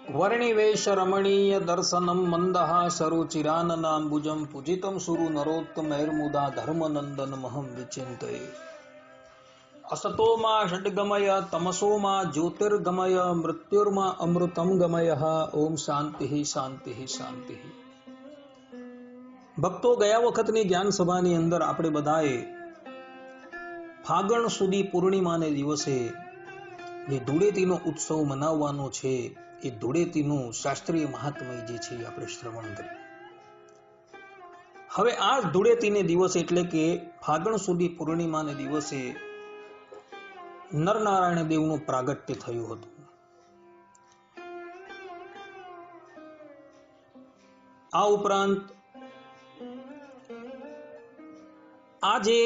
वर्णिवेश रमणीय दर्शनम मंदहासरुचिराननाम्बुजं पूजितं सुरु नरोत्तमैर्मुदा धर्मनंदन महं विचिन्तये। असतो मा षड्गमय तमसो मा ज्योतिर्गमय मृत्युर्मा अमृतं गमय। ओम शांति शांति शांति। भक्तो गया वखतनी ज्ञान सभानी अंदर आपणे बधाए फागण सुदी पूर्णिमाने दिवसे जे धूळेटीनो उत्सव मनावવાનો છે એ ધૂળેટીનું શાસ્ત્રીય મહાત્મય જે છે આપણે શ્રવણ કર્યું। હવે આ ધૂળેટીને દિવસે એટલે કે ફાગણ સુદી પૂર્ણિમાને દિવસે નરનારાયણ દેવનું પ્રાગટ્ય થયું હતું। આ ઉપરાંત આ જે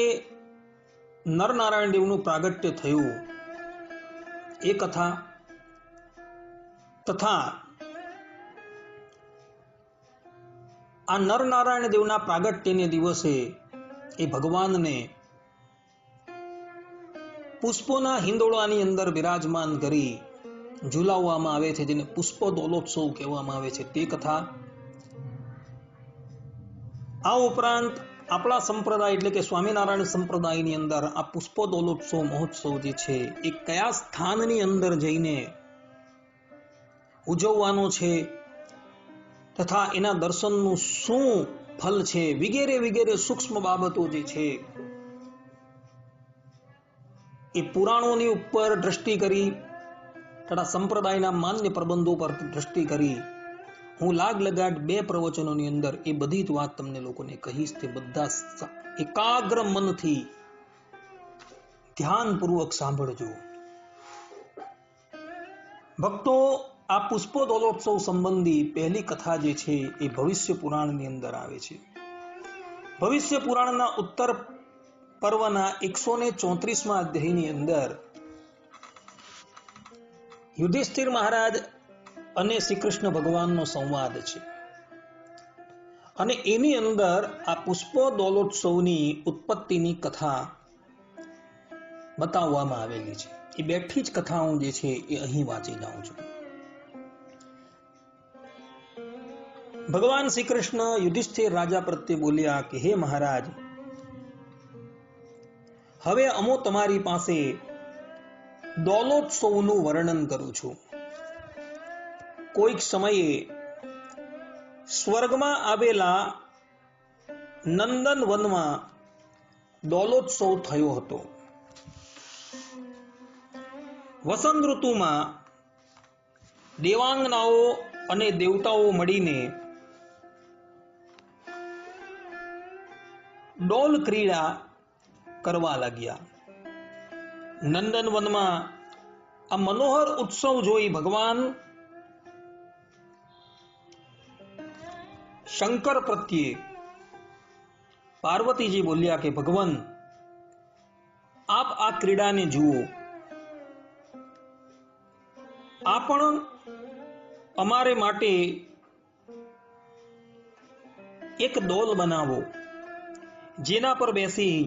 નરનારાયણ દેવનું પ્રાગટ્ય થયું એ કથા તથા આ નરનારાયણ દેવના પ્રાગટ્યને દિવસે એ ભગવાનને પુષ્પોના હિંડોળાની અંદર બિરાજમાન કરી ઝુલાવવામાં આવે છે, જેને પુષ્પ દોલોત્સવ કહેવામાં આવે છે, તે કથા। આ ઉપરાંત આપણા સંપ્રદાય એટલે કે સ્વામિનારાયણ સંપ્રદાયની અંદર આ પુષ્પ દોલોત્સવ મહોત્સવ જે છે એ કયા સ્થાનની અંદર જઈને ઉજવવાનો છે તથા એના દર્શનનું શું ફલ છે વગેરે વગેરે સૂક્ષ્મ બાબતો જે છે એ પુરાણોની ઉપર દ્રષ્ટિ કરી તથા સંપ્રદાયના માન્ય પ્રબંધો પર દ્રષ્ટિ કરી હું લાગ લગાડ 2 પ્રવચનોની અંદર એ બધી જ વાત તમને લોકોને કહીશ। તે બધા એકાગ્ર મનથી ધ્યાનપૂર્વક સાંભળજો। ભક્તો, આ પુષ્પ દોલોત્સવ સંબંધી પહેલી કથા જે છે એ ભવિષ્ય પુરાણની અંદર આવે છે। ભવિષ્ય પુરાણના ઉત્તર પર્વના 134મા અધ્યાયની અંદર યુધિષ્ઠિર મહારાજ અને શ્રી કૃષ્ણ ભગવાનનો સંવાદ છે અને એની અંદર આ પુષ્પ દોલોત્સવની ઉત્પત્તિની કથા બતાવવામાં આવેલી છે। એ બેઠી જ કથાઓ જે છે એ અહીં વાંચી જાઉં છું। ભગવાન શ્રી કૃષ્ણ યુધિષ્ઠિર રાજા પ્રત્યે બોલ્યા કે હે મહારાજ, હવે અમો તમારી પાસે દોલોત્સવનું વર્ણન કરું છું। કોઈક સમયે સ્વર્ગમાં આવેલા નંદન વનમાં દોલોત્સવ થયો હતો। વસંત ઋતુમાં દેવાંગનાઓ અને દેવતાઓ મળીને ડોલ ક્રીડા કરવા લાગ્યા। નંદન વનમાં આ મનોહર ઉત્સવ જોઈ ભગવાન શંકર પ્રત્યે પાર્વતીજી બોલ્યા કે ભગવાન, આપ આ ક્રીડાને જુઓ, આ પણ અમારે માટે એક ડોલ બનાવો, જેના પર બેસી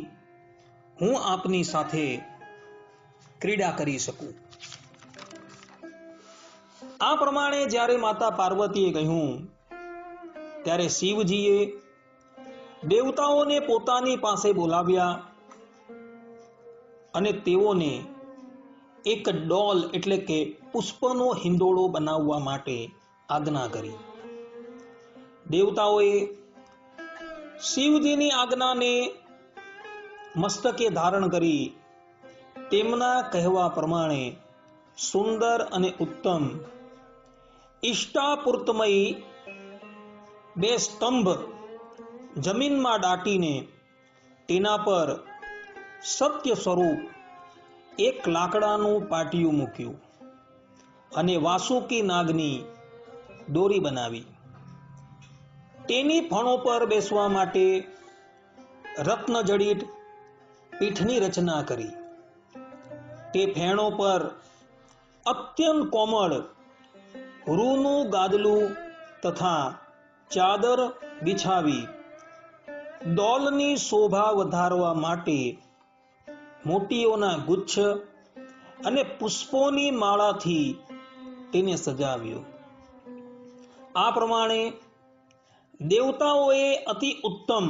હું આપની સાથે ક્રીડા કરી શકું। આ પ્રમાણે જ્યારે માતા પાર્વતીએ કહ્યું ત્યારે શિવજીએ દેવતાઓને પોતાની પાસે બોલાવ્યા અને તેઓને એક ડોલ એટલે કે પુષ્પનો હિંડોળો બનાવવા માટે આજ્ઞા કરી। દેવતાઓએ શિવજીની આજ્ઞાને મસ્તકે ધારણ કરી તેમના કહેવા પ્રમાણે સુંદર અને ઉત્તમ ઇષ્ટાપૂર્તમય 2 સ્તંભ જમીનમાં દાટીને તેના પર સત્ય સ્વરૂપ એક લાકડાનું પાટિયું મૂક્યું અને વાસુકી નાગની દોરી બનાવી। તેની ફણો પર બેસવા માટે રત્નજડિત પીઠની રચના કરી। તે ફેણો પર અત્યંત કોમળ રૂનું ગાદલું તથા ચાદર બિછાવી ડોલની શોભા વધારવા માટે મોતીઓના ગુચ્છ અને પુષ્પોની માળાથી તેને સજાવ્યો। આ પ્રમાણે દેવતાઓએ અતિ ઉત્તમ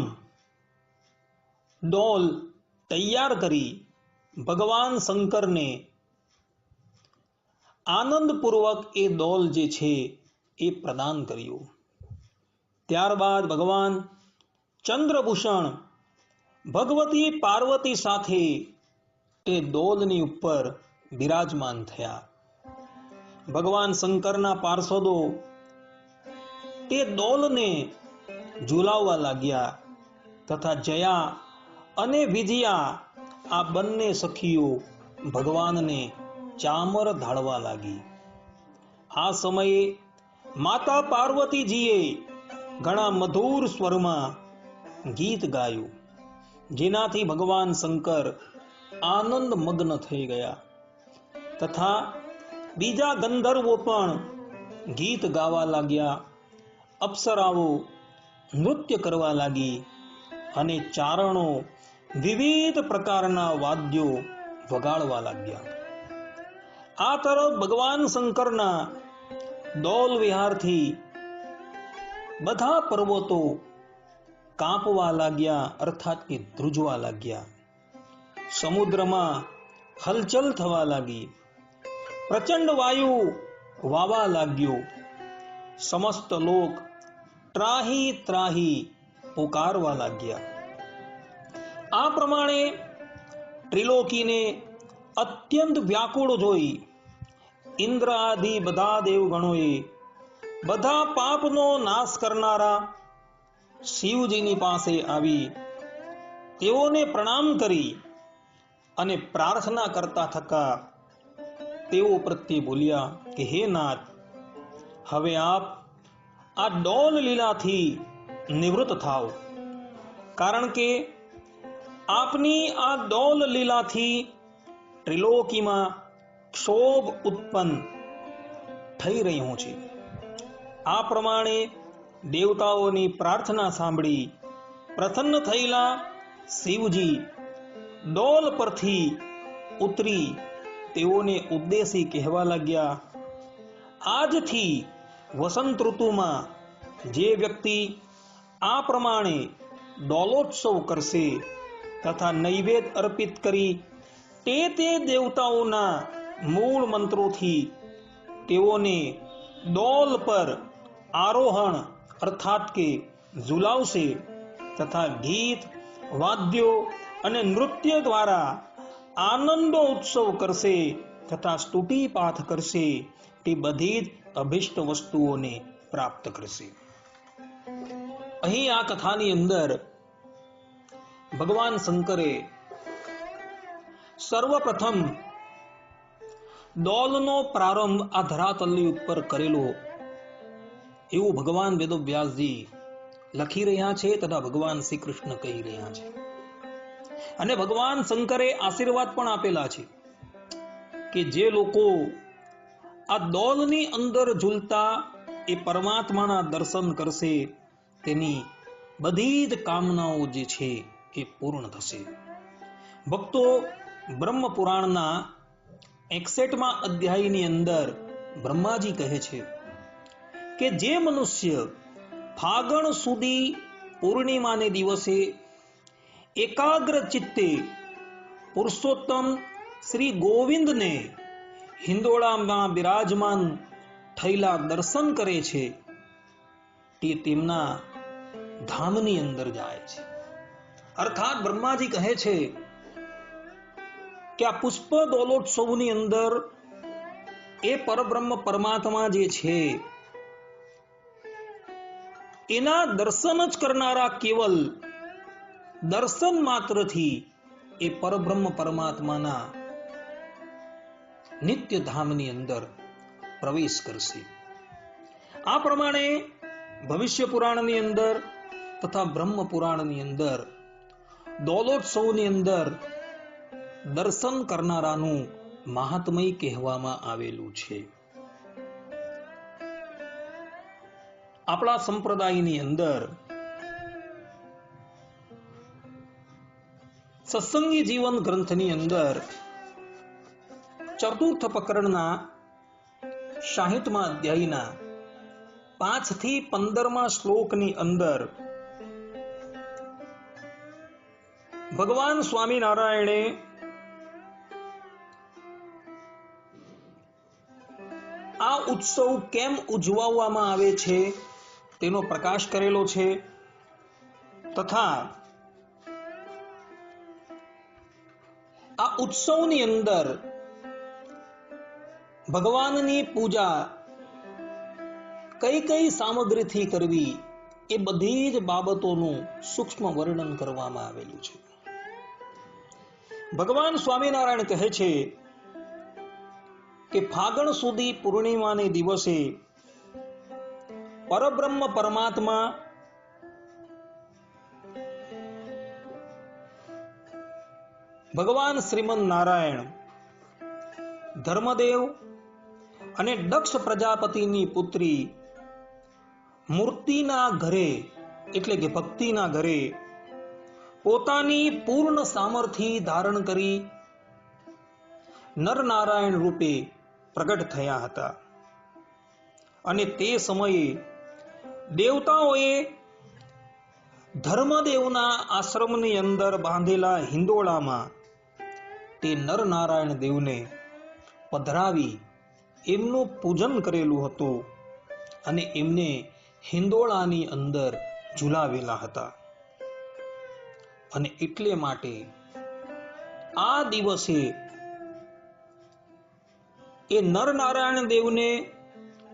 ડોલ તૈયાર કરી ભગવાન શંકરને આનંદપૂર્વક એ ડોલ જે છે એ પ્રદાન કર્યું. ત્યારબાદ ભગવાન ચંદ્રભૂષણ ભગવતી પાર્વતી સાથે તે ડોલની ઉપર બિરાજમાન થયા. ભગવાન શંકરના પાર્ષદો તે ડોલને ઝુલાવવા લાગ્યા તથા જયા અને વિજયા આ બંને સખીઓ ભગવાનને ચામર ધાળવા લાગી. આ સમયે માતા પાર્વતીજીએ ઘણા મધુર સ્વરમાં ગીત ગાયું, જેનાથી ભગવાન શંકર આનંદ મગ્ન થઈ ગયા તથા બીજા ગંધર્વો પણ ગીત ગાવા લાગ્યા. અપ્સરાઓ નૃત્ય કરવા લાગી અને ચારણો વિવિધ પ્રકારના વાદ્યો વગાડવા લાગ્યા. આ તરફ ભગવાન શંકરના ડોલ વિહારથી બધા પર્વતો કાંપવા લાગ્યા, અર્થાત કે ધ્રુજવા લાગ્યા. સમુદ્રમાં હલચલ થવા લાગી. પ્રચંડ વાયુ વાવા લાગ્યો. સમસ્ત લોક ત્રાહી ત્રાહી પુકારવા લાગ્યા. આ પ્રમાણે ત્રિલોકીને અત્યંત વ્યાકુળ જોઈ ઇન્દ્ર આદિ બધા દેવગણોએ બધા પાપનો નાશ કરનારા શિવજીની પાસે આવી તેઓને પ્રણામ કરી અને પ્રાર્થના કરતા થકા તેઓ પ્રત્યે બોલ્યા કે હે નાથ, હવે આપ આ ડોલ લીલાથી નિવૃત્ત થાઓ, કારણ કે આપની આ ડોલ લીલાથી ત્રિલોકીમાં ક્ષોભ ઉત્પન્ન થઈ રહ્યું છે. આ પ્રમાણે દેવતાઓની પ્રાર્થના સાંભળી પ્રસન્ન થયેલા શિવજી ડોલ પરથી ઉતરી તેઓને ઉદ્દેશી કહેવા લાગ્યા, આજથી વસંત ઋતુમાં જે વ્યક્તિ આ પ્રમાણે ડોલોત્સવ કરશે તથા નૈવેદ્ય અર્પિત કરી તે દેવતાઓના મૂળ મંત્રોથી તેઓને ડોલ પર આરોહણ અર્થાત કે ઝુલાવશે તથા ગીત વાદ્યો અને નૃત્ય દ્વારા આનંદો ઉત્સવ કરશે તથા સ્તુતિપાઠ કરશે, તે બધી જ અભિષ્ટ વસ્તુઓને પ્રાપ્ત કરશે. અહીં આ કથાની અંદર ભગવાન શંકરે સર્વપ્રથમ ડોલનો પ્રારંભ આ ધરાતલની ઉપર કરેલો એવું ભગવાન વેદવ્યાસજી લખી રહ્યા છે તથા ભગવાન શ્રી કૃષ્ણ કહી રહ્યા છે. અને ભગવાન શંકરે આશીર્વાદ પણ આપેલા છે કે જે લોકો આ ડોલની અંદર ઝૂલતા એ પરમાત્માના દર્શન કરશે તેની બધી જ કામનાઓ જે છે એ પૂર્ણ થશે. ભક્તો, બ્રહ્મ પુરાણના 61મા અધ્યાયની અંદર બ્રહ્માજી કહે છે કે જે મનુષ્ય ફાગણ સુધી પૂર્ણિમાને દિવસે એકાગ્ર ચિત્તે પુરુષોત્તમ શ્રી ગોવિંદને હિંદોળામાં બિરાજમાન થયેલા દર્શન કરે છે તે તેમના ધામની અંદર જાય છે. અર્થાત બ્રહ્માજી કહે છે કે આ પુષ્પ ડોલોત્સવની અંદર એ પરબ્રહ્મ પરમાત્મા જે છે એના દર્શન જ કરનારા કેવલ દર્શન માત્રથી એ પરબ્રહ્મ પરમાત્માના નિત્ય ધામની અંદર પ્રવેશ કરશે. આ પ્રમાણે ભવિષ્ય પુરાણની અંદર તથા બ્રહ્મ પુરાણની અંદર ડોલોત્સવની અંદર દર્શન કરનારાનું મહાત્મય કહેવામાં આવેલું છે. આપણા સંપ્રદાયની અંદર સત્સંગી જીવન ગ્રંથની અંદર ચતુર્થ પ્રકરણના 60મા અધ્યાયના 5 થી 15 શ્લોકની અંદર ભગવાન સ્વામિનારાયણે આ ઉત્સવ કેમ ઉજવવામાં આવે છે તેનો પ્રકાશ કરેલો છે, તથા આ ઉત્સવની અંદર ભગવાનની પૂજા કઈ કઈ સામગ્રીથી કરવી એ બધી જ બાબતોનું સૂક્ષ્મ વર્ણન કરવામાં આવેલું છે. ભગવાન સ્વામિનારાયણ કહે છે કે ફાગણ સુધી પૂર્ણિમાને દિવસે પરબ્રહ્મ પરમાત્મા ભગવાન શ્રીમન નારાયણ ધર્મદેવ અને દક્ષ પ્રજાપતિની પુત્રી મૂર્તિના ઘરે એટલે કે ભક્તિના ઘરે પોતાની પૂર્ણ સામર્થ્ય ધારણ કરી નરનારાયણ રૂપે પ્રગટ થયા હતા. અને તે સમયે દેવતાઓએ ધર્મદેવના આશ્રમની અંદર બાંધેલા હિંડોળામાં તે નરનારાયણ દેવને પધરાવી એમનું પૂજન કરેલું હતું અને એમને હિંડોળાની અંદર ઝુલાવેલા હતા. અને એટલે માટે આ દિવસે એ નરનારાયણ દેવને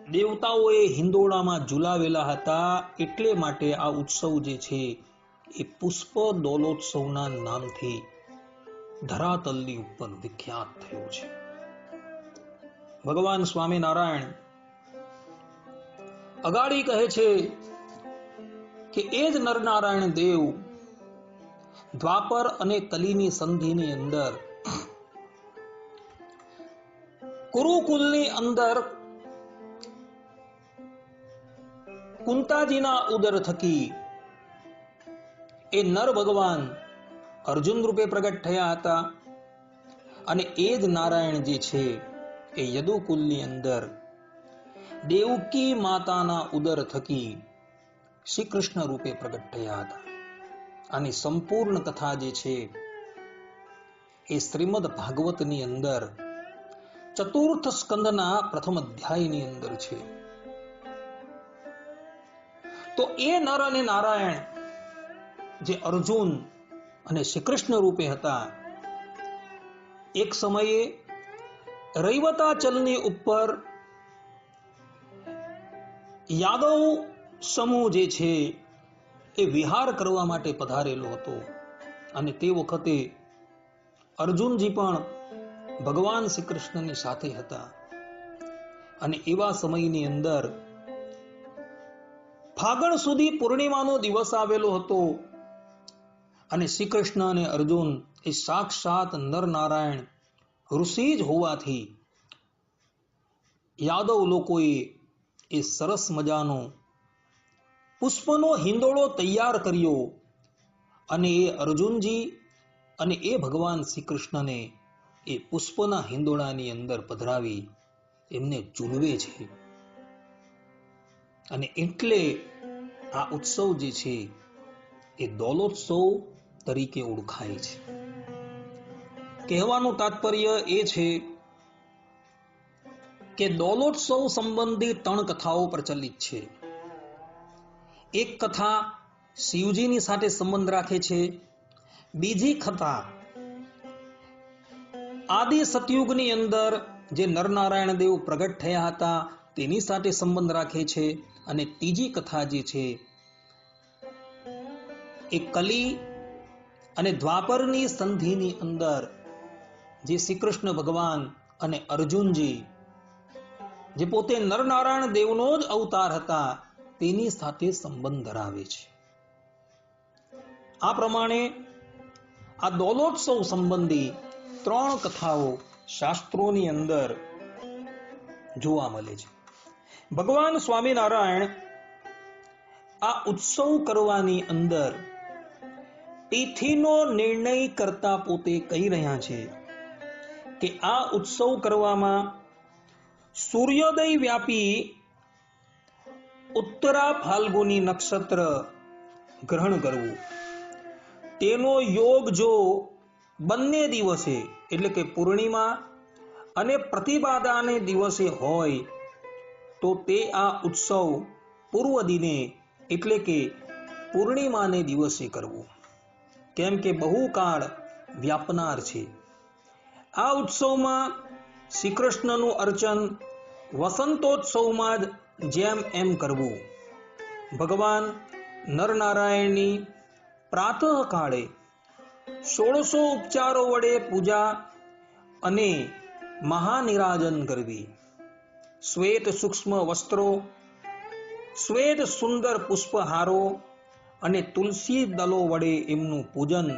દેવતાઓએ હિંડોળામાં ઝુલાવેલા હતા, એટલે માટે આ ઉત્સવ જે છે એ પુષ્પ દોલોત્સવના નામથી ધરાતલની ઉપર વિખ્યાત થયો છે. ભગવાન સ્વામિનારાયણ અગાડી કહે છે કે એ જ નરનારાયણ દેવ દ્વાપર અને કલીની સંધિની અંદર કુરુકુલની અંદર કુંતાજીના ઉદર થકી એ નર ભગવાન અર્જુન રૂપે પ્રગટ થયા હતા. અને એ જ નારાયણ જે છે એ યદુકુલની અંદર દેવકી માતાના ઉદર થકી શ્રી કૃષ્ણ રૂપે પ્રગટ થયા હતા. આની સંપૂર્ણ કથા જે છે એ શ્રીમદ ભાગવતની અંદર ચતુર્થ સ્કંદના પ્રથમ અધ્યાયની અંદર છે. તો એ નર અને નારાયણ જે અર્જુન અને શ્રી કૃષ્ણ રૂપે હતા, એક સમયે રૈવતાચલની ઉપર યાદવ સમૂહ જે છે એ વિહાર કરવા માટે પધારેલો હતો. અને તે વખતે અર્જુનજી પણ ભગવાન શ્રી કૃષ્ણની સાથે હતા. અને એવા સમયની અંદર ફાગણ સુધી પૂર્ણિમાનો દિવસ આવેલો હતો. અને શ્રી કૃષ્ણ અને અર્જુન એ સાક્ષાત નરનારાયણ ઋષિ જ હોવાથી યાદવ લોકોએ એ સરસ મજાનો પુષ્પનો હિંડોળો તૈયાર કર્યો. અને એ અર્જુનજી અને એ ભગવાન શ્રી કૃષ્ણને એ પુષ્પના હિંડોળાની અંદર પધરાવી એમને ઝૂલવે છે. અને એટલે આ ઉત્સવ જે છે એ દોલોત્સવ તરીકે ઓળખાય છે. કહેવાનું તાત્પર્ય એ છે કે દોલોત્સવ સંબંધી 3 કથાઓ પ્રચલિત છે. એક કથા શિવજીની સાથે સંબંધ રાખે છે. બીજી કથા આદિ સતયુગની અંદર જે નરનારાયણ દેવ પ્રગટ થયા હતા તેની સાથે સંબંધ રાખે છે. અને ત્રીજી કથા જે છે એ કલી અને દ્વાપરની સંધિની અંદર જે શ્રી કૃષ્ણ ભગવાન અને અર્જુનજી જે પોતે નરનારાયણ દેવનો જ અવતાર હતા તેની સાથે સંબંધ ધરાવે છે. આ પ્રમાણે આ દોલોત્સવ સંબંધી 3 કથાઓ શાસ્ત્રોની અંદર જોવા મળે છે. ભગવાન સ્વામિનારાયણ આ ઉત્સવ કરવાની અંદર તિથિનો નિર્ણય કરતા પોતે કહી રહ્યા છે કે આ ઉત્સવ કરવામાં સૂર્યોદય વ્યાપી ઉત્તરા ફાલ્ગુની નક્ષત્ર ગ્રહણ કરવું, તેનો યોગ જો બંને દિવસે એટલે કે પૂર્ણિમા અને પ્રતિબાદાને દિવસે હોય તો તે આ ઉત્સવ પૂર્વ દિને એટલે કે પૂર્ણિમાને દિવસે કરવું, કેમ કે બહુ કાળ વ્યાપનાર છે. આ ઉત્સવમાં શ્રી કૃષ્ણનું અર્ચન વસંતોત્સવમાં જ જેમ એમ કરવું. ભગવાન નરનારાયણની પ્રાતઃ કાળે 1600 ઉપચારો વડે પૂજા અને મહાનિરાજન કરવી. શ્વેત સૂક્ષ્મ વસ્ત્રો, શ્વેત સુંદર પુષ્પહારો અને તુલસી દલો વડે એમનું પૂજન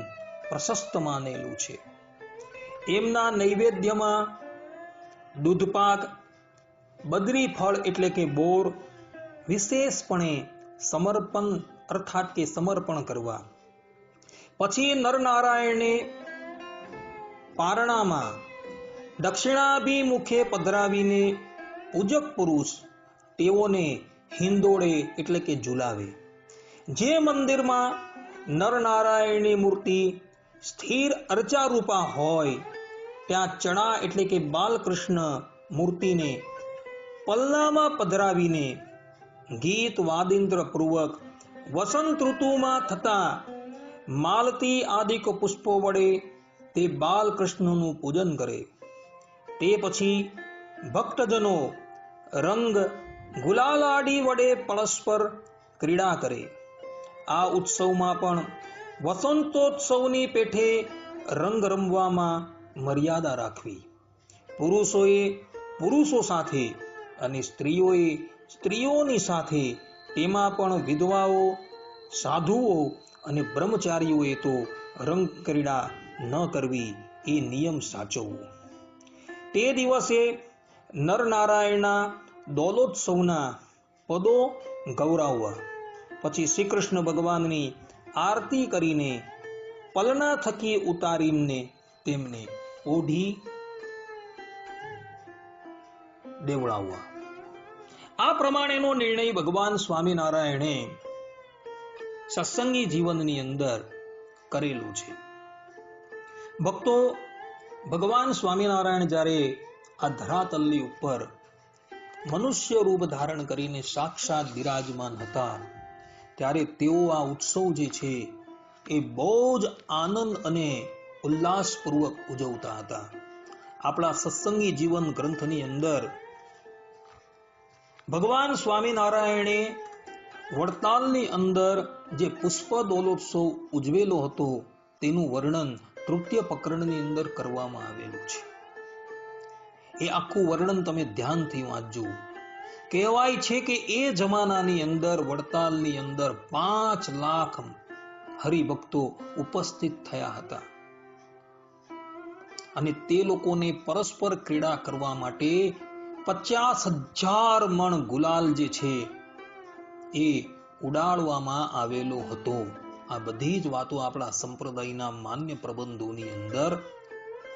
પ્રશસ્ત માનેલું છે. એમના નૈવેદ્યમાં દૂધપાક, બદરી ફળ એટલે કે બોર વિશેષપણે સમર્પણ અર્થાત કે સમર્પણ કરવા. પછી નરનારાયણને પારણામાં દક્ષિણાભિમુખે પધરાવીને પૂજક પુરુષ તેઓને હિંદોળે એટલે કે ઝુલાવે. જે મંદિરમાં નરનારાયણની મૂર્તિ સ્થિર અર્ચારૂપા હોય ત્યાં ચણા એટલે કે બાલકૃષ્ણ મૂર્તિને પલ્લામાં પધરાવીને ગીત વાદિંત્ર પૂર્વક વસંત ઋતુમાં થતા માલતી આદિક પુષ્પો વડે તે બાલકૃષ્ણનું પૂજન કરે. તે પછી ભક્તજનો રંગ ગુલાલાડી વડે પરસ્પર ક્રીડા કરે. આ ઉત્સવમાં પણ વસંતોત્સવની પેઠે રંગ રમવામાં મર્યાદા રાખવી. પુરુષોએ પુરુષો સાથે અને સ્ત્રીઓએ સ્ત્રીઓની સાથે, તેમાં પણ વિધવાઓ, સાધુઓ અને બ્રહ્મચારીઓએ તો રંગ ક્રીડા ન કરવી એ નિયમ સાચવવો. તે દિવસે નરનારાયણના દોલોત્સવના પદો ગૌરાવવા. પછી શ્રી કૃષ્ણ ભગવાનની આરતી કરીને પલના થકી ઉતારીને તેમને ઓઢી દેવડાવવા. આ પ્રમાણેનો નિર્ણય ભગવાન સ્વામિનારાયણે સત્સંગી જીવનની અંદર કરેલું છે. ભક્તો, ભગવાન સ્વામિનારાયણ જ્યારે આ ધરાતલની ઉપર મનુષ્ય રૂપ ધારણ કરીને સાક્ષાત બિરાજમાન હતા ત્યારે તેઓ આ ઉત્સવ જે છે એ બહુ જ આનંદ અને ઉલ્લાસપૂર્વક ઉજવતા હતા. આપણા સત્સંગી જીવન ગ્રંથની અંદર ભગવાન સ્વામિનારાયણે વડતાલની અંદર જે પુષ્પ દોલોત્સવ ઉજવેલો હતો તેનું વર્ણન તૃતીય પ્રકરણની અંદર કરવામાં આવેલું છે. એ આખું વર્ણન તમે ધ્યાનથી વાંચજો. કહેવાય છે કે એ જમાનાની અંદર વડતાલની અંદર 5 લાખ હરિભક્તો ઉપસ્થિત થયા હતા અને તે લોકોને પરસ્પર ક્રીડા કરવા માટે 50,000 મણ ગુલાલ જે છે એ ઉડાડવામાં આવેલો હતો. આ બધી જ વાતો આપણા સંપ્રદાયના માન્ય પ્રબંધોની અંદર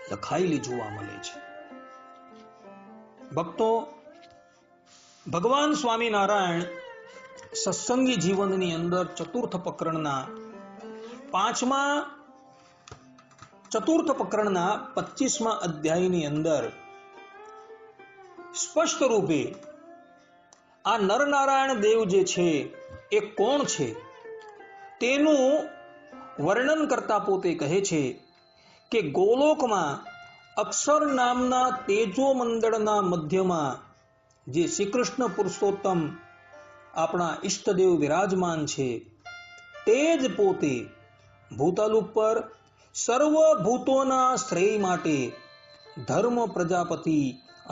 લખાયેલી જોવા મળે છે. ભક્તો, ભગવાન સ્વામિનારાયણ સત્સંગી જીવનની અંદર ચતુર્થ પ્રકરણના 25મા અધ્યાયની અંદર સ્પષ્ટ રૂપે આ નરનારાયણ દેવ જે છે એ કોણ છે તેનું વર્ણન કરતા પોતે કહે છે કે ગોલોકમાં અક્ષર નામના તેજો મંડળના મધ્યમાં જે શ્રી કૃષ્ણ પુરુષોત્તમ આપણા ઈષ્ટદેવ વિરાજમાન છે તે જ પોતે ભૂતલ ઉપર સર્વભૂતોના શ્રેય માટે ધર્મ પ્રજાપતિ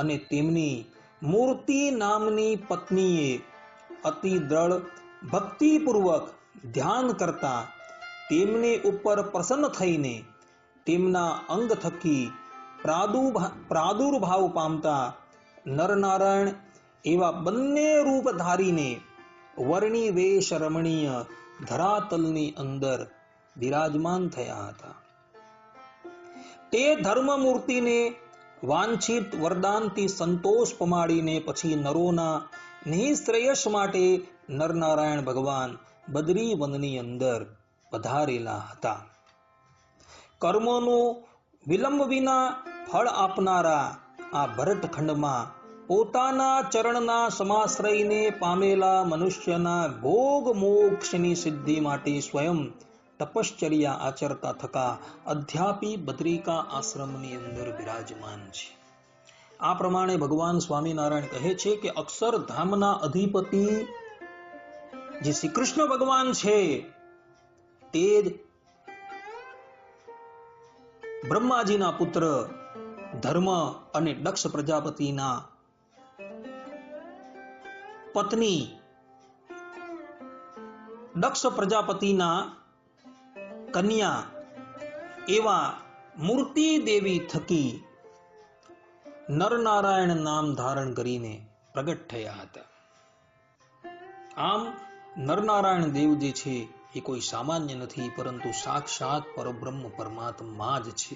અને તેમની મૂર્તિ નામની પત્નીએ અતિ દ્રઢ ભક્તિપૂર્વક ધ્યાન કરતા તેમની ઉપર પ્રસન્ન થઈને તેમના અંગ થકી પ્રાદુર્ભાવ પામતા નરનારાયણ એવા બંને રૂપ ધારીને વર્ણી વેશ રમણીય ધરાતલની અંદર વિરાજમાન થયા હતા. તે ધર્મમૂર્તિને વાંછિત વરદાનથી સંતોષ પમાડીને પછી નરોના નિશ્રેયસ માટે નરનારાયણ ભગવાન બદરી વનની અંદર પધારેલા હતા. કર્મોનો વિલંબ વિના ફળ આપનારા આ ભરતખંડમાં પોતાના ચરણના સમાશ્રયને પામેલા મનુષ્યના ભોગ મોક્ષની સિદ્ધિ માટે સ્વયં તપશ્ચર્યા આચરતા થકા અધ્યાપી બદ્રિકા આશ્રમની અંદર બિરાજમાન છે. આ પ્રમાણે ભગવાન સ્વામિનારાયણ કહે છે કે અક્ષરધામના અધિપતિ જે શ્રી કૃષ્ણ ભગવાન છે તે જ બ્રહ્માજીના પુત્ર ધર્મ અને દક્ષ પ્રજાપતિના પત્ની દક્ષ પ્રજાપતિના કન્યા એવા મૂર્તિ દેવી થકી નરનારાયણ નામ ધારણ કરીને પ્રગટ થયા હતા. આમ નરનારાયણ દેવ જે છે એ કોઈ સામાન્ય નથી, પરંતુ સાક્ષાત પરબ્રહ્મ પરમાત્મા જ છે.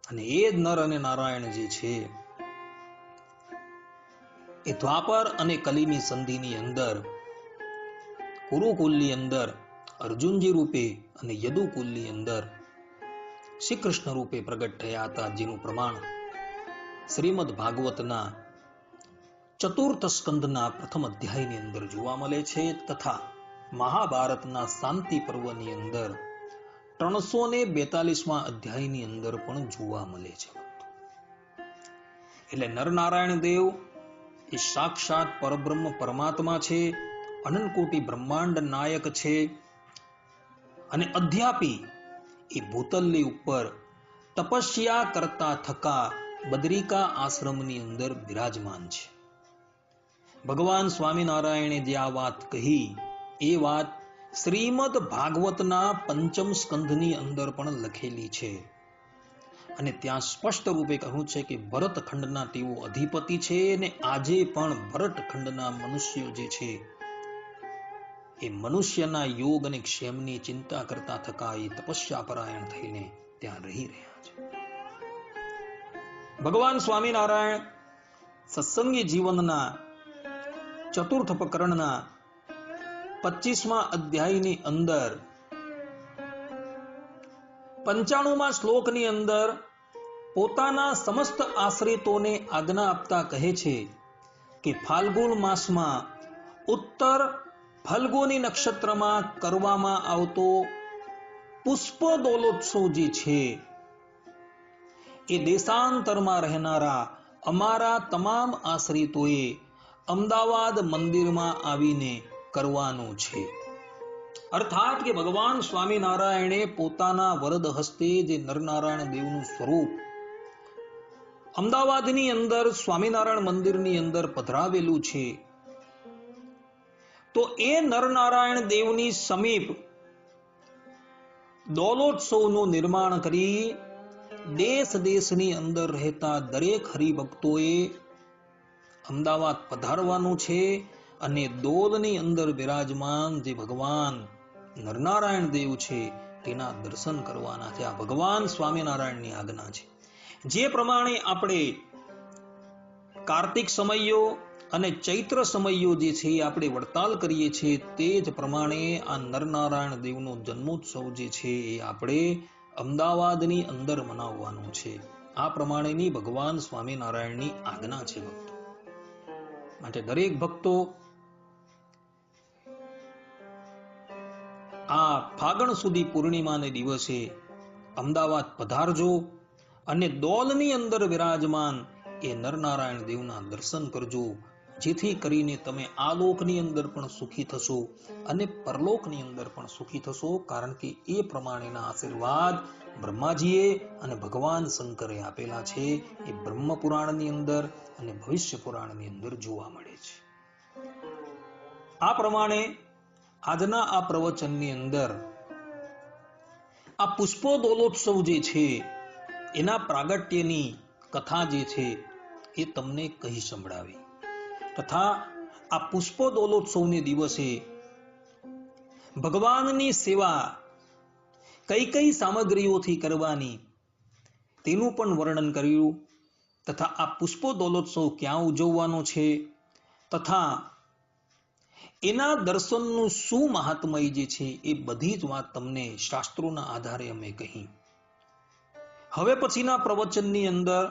અને એ જ નર અને નારાયણ જે છે એ દ્વાપર અને કલીની સંધિની અંદર કુરુકુલની અંદર અર્જુનજી રૂપે અને યદુકુલની અંદર શ્રી કૃષ્ણ રૂપે પ્રગટ થયા હતા, જેનું પ્રમાણ શ્રીમદ ભાગવતના ચતુર્થ સ્કંદના પ્રથમ અધ્યાયની અંદર જોવા મળે છે, તથા મહાભારતના શાંતિ પર્વની અંદર 342મા અધ્યાયની અંદર પણ જોવા મળે છે. એટલે નરનારાયણ દેવ એ સાક્ષાત પરબ્રહ્મ પરમાત્મા છે, અનંતકોટી બ્રહ્માંડ નાયક છે, અને અધ્યાપી એ ભૂતલની ઉપર તપસ્યા કરતા થકા બદ્રિકા આશ્રમની અંદર બિરાજમાન છે. ભગવાન સ્વામિનારાયણે જે આ વાત કહી એ વાત શ્રીમદ ભાગવતના પંચમ સ્કંધની અંદર પણ લખેલી છે, અને ત્યાં સ્પષ્ટ રૂપે કહ્યું છે કે ભરતખંડના તેઓ અધિપતિ છે, અને આજે પણ ભરતખંડના મનુષ્યો જે છે એ મનુષ્યના યોગ અને ક્ષેમની ચિંતા કરતા થકા એ તપસ્યા પરાયણ થઈને ત્યાં રહી રહ્યા છે. ભગવાન સ્વામિનારાયણ સત્સંગી જીવનના ચતુર્થ પ્રકરણના 25મા અધ્યાયની અંદર 95મા શ્લોકની અંદર પોતાના સમસ્ત આશ્રિતોને આજ્ઞા આપતા કહે છે કે ફાલ્ગુન માસમાં ઉત્તર ફલ્ગુની નક્ષત્રમાં કરવામાં આવતો પુષ્પ દોલોત્સવ જે છે એ દેશાંતરમાં રહેનારા અમારા તમામ આશ્રિતોએ અમદાવાદ મંદિરમાં આવીને કરવાનું છે. અર્થાત કે ભગવાન સ્વામિનારાયણે પોતાના વરદ હસ્તે જે નરનારાયણ દેવનું સ્વરૂપ અમદાવાદની અંદર સ્વામિનારાયણ મંદિરની અંદર પધરાવેલું છે, તો એ નરનારાયણ દેવની સમીપ દોલોત્સવનું નિર્માણ કરી દેશ દેશની અંદર રહેતા દરેક હરિભક્તોએ અમદાવાદ પધારવાનું છે, અને દોલની અંદર બિરાજમાન જે ભગવાન નરનારાયણ દેવ છે તેના દર્શન કરવાના છે. આ ભગવાન સ્વામિનારાયણની આજ્ઞા છે. જે પ્રમાણે આપણે કાર્તિક સમયો અને ચૈત્ર સમયો જે છે આપણે વડતાલ કરીએ છીએ, તે જ પ્રમાણે આ નરનારાયણ દેવનો જન્મોત્સવ જે છે એ આપણે અમદાવાદની અંદર મનાવવાનું છે. આ પ્રમાણેની ભગવાન સ્વામિનારાયણની આજ્ઞા છે ભક્તો. માટે દરેક ભક્તો આ ફાગણ સુધી પૂર્ણિમાને દિવસે અમદાવાદ પધારજો, અને દોલની અંદર વિરાજમાન એ નરનારાયણ દેવના દર્શન કરજો, જેથી કરીને તમે આ લોકની અંદર પણ સુખી થશો અને પરલોકની અંદર પણ સુખી થશો. કારણ કે એ પ્રમાણેના આશીર્વાદ બ્રહ્માજીએ અને ભગવાન શંકરે આપેલા છે. એ બ્રહ્મ પુરાણની અંદર અને ભવિષ્ય પુરાણની અંદર જોવા મળે છે. આ પ્રમાણે આજના આ પ્રવચનની અંદર આ પુષ્પો દોલોત્સવ જે છે એના પ્રાગટ્યની કથા જે છે એ તમને કહી સંભળાવી, તથા આ પુષ્પો દોલોત્સવને દિવસે ભગવાનની સેવા કઈ કઈ સામગ્રીઓથી કરવાની તેનું પણ વર્ણન કર્યું, તથા આ પુષ્પો દોલોત્સવ ક્યાં ઉજવવાનો છે, તથા એના દર્શનનું શું મહાત્મય જે છે એ બધી જ વાત તમને શાસ્ત્રોના આધારે અમે કહી. હવે પછીના પ્રવચનની અંદર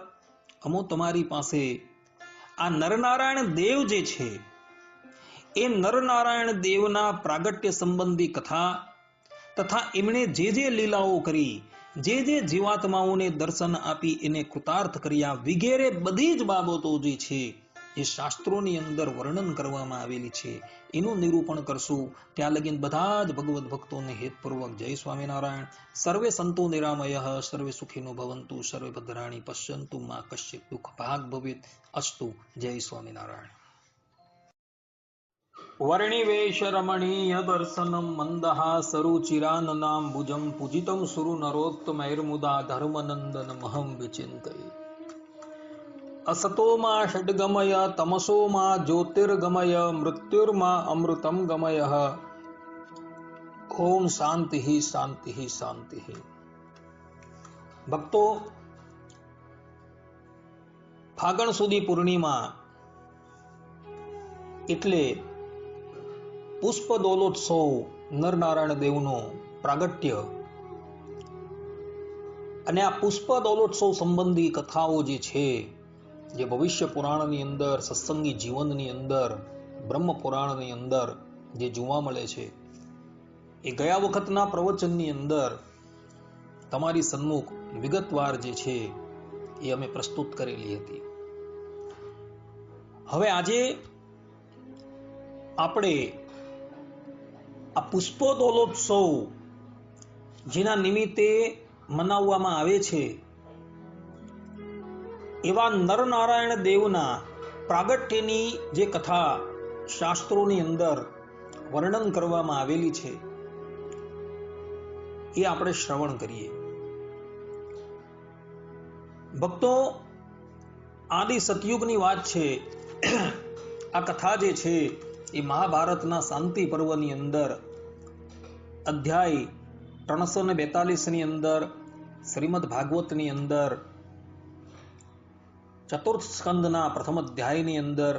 અમો તમારી પાસે આ નરનારાયણ દેવ જે છે એ નરનારાયણ દેવના પ્રાગટ્ય સંબંધી કથા તથા એમણે જે લીલાઓ કરી, જે જીવાત્માઓને દર્શન આપી એને કૃતાર્થ કર્યા વગેરે બધી જ બાબતો જે છે એ શાસ્ત્રોની અંદર વર્ણન કરવામાં આવેલી છે એનું નિરૂપણ કરશું. ત્યાં લગીન બધા જ ભગવત ભક્તોને હેતપૂર્વક જય સ્વામિનારાયણ. સર્વે સંતો નિરામયઃ, સર્વે સુખીનો ભવંતુ, સર્વે ભદ્રાણી પશ્યંતુ, મા કશ્ચિત દુઃખ ભાગ ભવેત. અસ્તુ. જય સ્વામિનારાયણ. વર્ણિવેશ રમણીય દર્શનમ મંદહાસ રુચિરાનનાંબુજં પૂજિતં સુરુ નરોત્તમૈર્મુદા ધર્મનંદન મહં વિચિંતયે. અસતો મા ષડ્ગમય તમસો મા જ્યોતિર્ગમય મૃત્યુર્મા અમૃતમ ગમય. ઓમ શાંતિ શાંતિ શાંતિ. ભક્તો, ફાગણ સુધી પૂર્ણિમા એટલે પુષ્પ દોલોત્સવ, નરનારાયણ દેવનો પ્રાગટ્ય, અને આ પુષ્પ દોલોત્સવ સંબંધી કથાઓ જે છે જે ભવિષ્ય પુરાણની અંદર, સત્સંગી જીવનની અંદર, બ્રહ્મ પુરાણની અંદર જે જોવા મળે છે એ ગયા વખતના પ્રવચનની અંદર તમારી સન્મુખ વિગતવાર જે છે એ અમે પ્રસ્તુત કરેલી હતી. હવે આજે આપણે આ પુષ્પોદોલોત્સવ જેના નિમિત્તે મનાવવામાં આવે છે એવા નરનારાયણ દેવના પ્રાગટ્યની જે કથા શાસ્ત્રોની અંદર વર્ણન કરવામાં આવેલી છે એ આપણે શ્રવણ કરીએ. ભક્તો, આદિ સતયુગની વાત છે. આ કથા જે છે એ મહાભારતના શાંતિ પર્વની અંદર અધ્યાય 342 ની અંદર, શ્રીમદ ભાગવતની અંદર ચતુર્થ સ્કંદના પ્રથમ અધ્યાયની અંદર,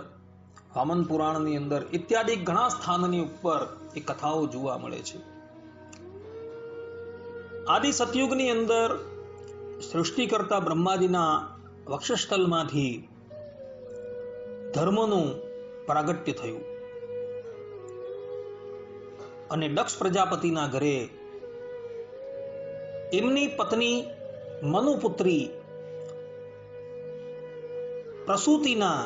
વામન પુરાણની અંદર ઇત્યાદિ ઘણા સ્થાનની ઉપર એ કથાઓ જોવા મળે છે. આદિ સતયુગની અંદર સૃષ્ટિ કરતા બ્રહ્માજીના વક્ષસ્થલમાંથી ધર્મનું પ્રાગટ્ય થયું અને દક્ષ પ્રજાપતિના ઘરે એમની પત્ની મનુપુત્રી પ્રસૂતિના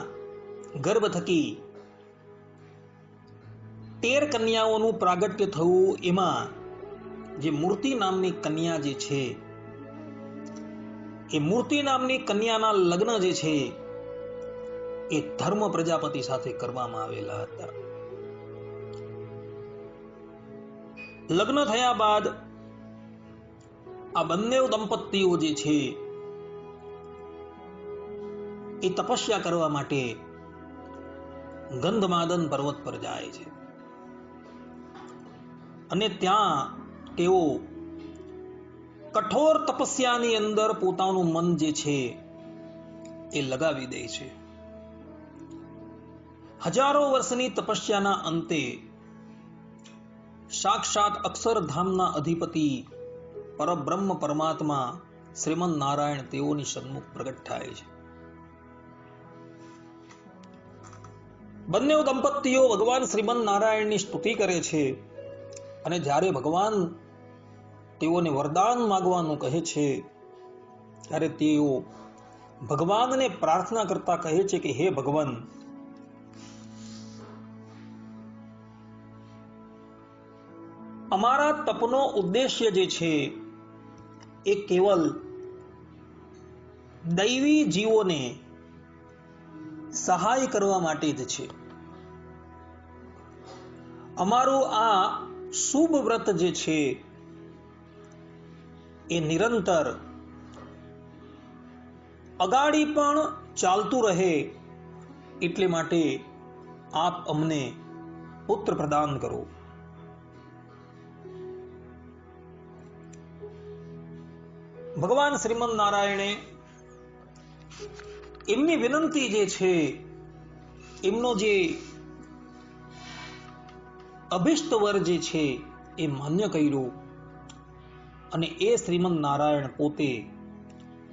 ગર્ભ થકી 13 કન્યાઓનું પ્રાગટ્ય થયું. એમાં જે મૂર્તિ નામની કન્યા જે છે એ મૂર્તિ નામની કન્યાના લગ્ન જે છે એ ધર્મ પ્રજાપતિ સાથે કરવામાં આવેલા હતા. લગ્ન થયા બાદ આ બંને દંપતીઓ જે છે એ તપસ્યા કરવા માટે ગંધમાદન પર્વત પર જાય છે અને ત્યાં તેઓ કઠોર તપસ્યાની અંદર પોતાનું મન જે છે એ લગાવી દે છે. હજારો વર્ષની તપસ્યાના અંતે સાક્ષાત અક્ષરધામના અધિપતિ પરબ્રહ્મ પરમાત્મા શ્રીમન નારાયણ તેઓની સન્મુખ પ્રગટ થાય છે. બંને દંપતીઓ ભગવાન શ્રીમન નારાયણની સ્તુતિ કરે છે અને જ્યારે ભગવાન તેઓને વરદાન માંગવાનું કહે છે ત્યારે તેઓ ભગવાનને પ્રાર્થના કરતા કહે છે કે હે ભગવાન, અમારા તપનો ઉદ્દેશ્ય જે છે એ કેવલ દૈવી જીવોને સહાય કરવા માટે જ છે. અમારું આ શુભ વ્રત જે છે એ નિરંતર અગાડી પણ ચાલતું રહે એટલે માટે આપ અમને પુત્ર પ્રદાન કરો. ભગવાન શ્રીમન નારાયણે એમની વિનંતી જે છે એમનો જે અભિષ્ટ વર જે છે એ માન્ય કર્યું અને એ શ્રીમદ નારાયણ પોતે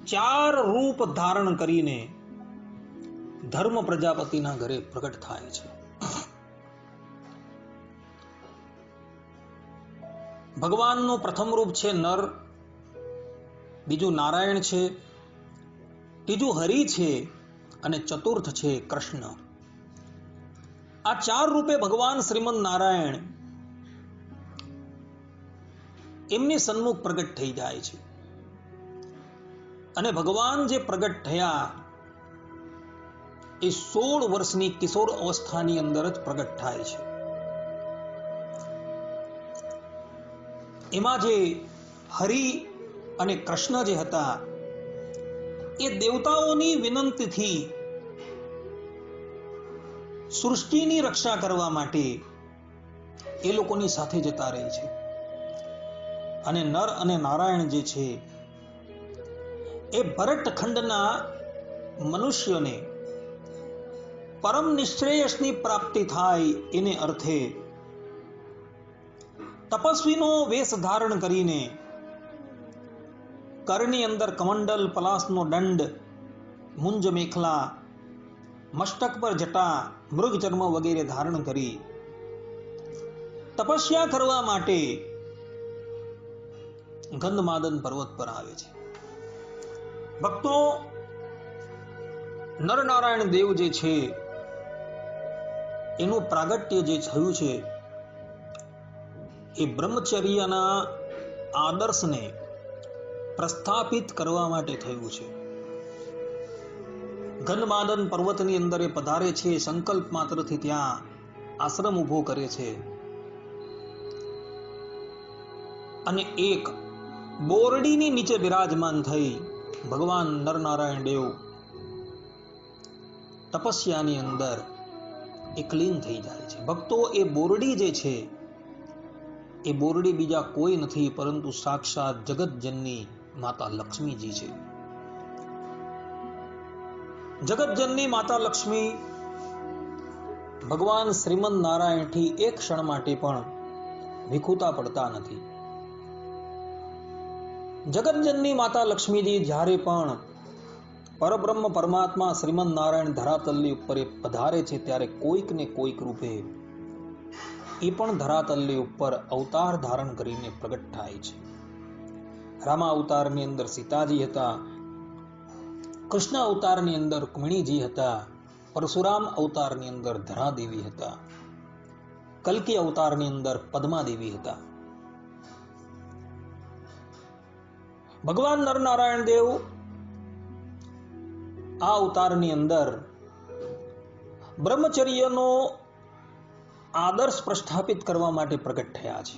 4 રૂપ ધારણ કરીને ધર્મ પ્રજાપતિના ઘરે પ્રગટ થાય છે. ભગવાનનું પ્રથમ રૂપ છે નર, બીજું નારાયણ છે, ત્રીજું હરિ છે અને ચતુર્થ છે કૃષ્ણ. આ 4 રૂપે ભગવાન શ્રીમદ નારાયણ એમની સન્મુખ પ્રગટ થઈ જાય છે. અને ભગવાન જે પ્રગટ થયા એ 16 વર્ષની કિશોર અવસ્થાની અંદર જ પ્રગટ થાય છે. એમાં જે હરિ અને કૃષ્ણ જે હતા એ દેવતાઓની વિનંતીથી સૃષ્ટિની રક્ષા કરવા માટે એ લોકોની સાથે જતા રહે છે. અને નર અને નારાયણ જે છે એ ભરતખંડના મનુષ્યોને પરમ નિશ્રેયસની પ્રાપ્તિ થાય એને અર્થે તપસ્વીનો વેશ ધારણ કરીને કરની અંદર કમંડલ, પલાસનો દંડ, મુંજ મેખલા, મસ્તક પર જટા, મૃગ ચર્મ વગેરે ધારણ કરી તપસ્યા કરવા માટે ગંધમાદન પર્વત પર આવે છે. ભક્તો, નરનારાયણ દેવ જે છે એનું પ્રાગટ્ય જે થયું છે એ બ્રહ્મચર્યના આદર્શને પ્રસ્થાપિત કરવા માટે થયું છે. ગંધમાદન પર્વતની અંદર એ પધારે છે, સંકલ્પ માત્રથી ત્યાં આશ્રમ ઊભો કરે છે અને એક બોરડીની નીચે બિરાજમાન થઈ ભગવાન નરનારાયણ દેવ તપસ્યાની અંદર એક લીન થઈ જાય છે. ભક્તો, એ બોરડી જે છે એ બોરડી બીજા કોઈ નથી પરંતુ સાક્ષાત જગતજનની માતા લક્ષ્મીજી છે. જગતજનની માતા લક્ષ્મી ભગવાન શ્રીમદ નારાયણથી એક ક્ષણ માટે પણ વિખૂટા પડતા નથી. જગતજનની માતા લક્ષ્મીજી જ્યારે પણ પરબ્રહ્મ પરમાત્મા શ્રીમદ નારાયણ ધરાતલની ઉપર પધારે છે ત્યારે કોઈક ને કોઈક રૂપે એ પણ ધરાતલની ઉપર અવતાર ધારણ કરીને પ્રગટ થાય છે. રામા અવતારની અંદર સીતાજી હતા, કૃષ્ણ અવતારની અંદર રૂકમિણીજી હતા, પરશુરામ અવતારની અંદર ધરાદેવી હતા, કલ્કી અવતારની અંદર પદ્માદેવી હતા. ભગવાન નરનારાયણ દેવ આ અવતારની અંદર બ્રહ્મચર્યનો આદર્શ પ્રસ્થાપિત કરવા માટે પ્રગટ થયા છે.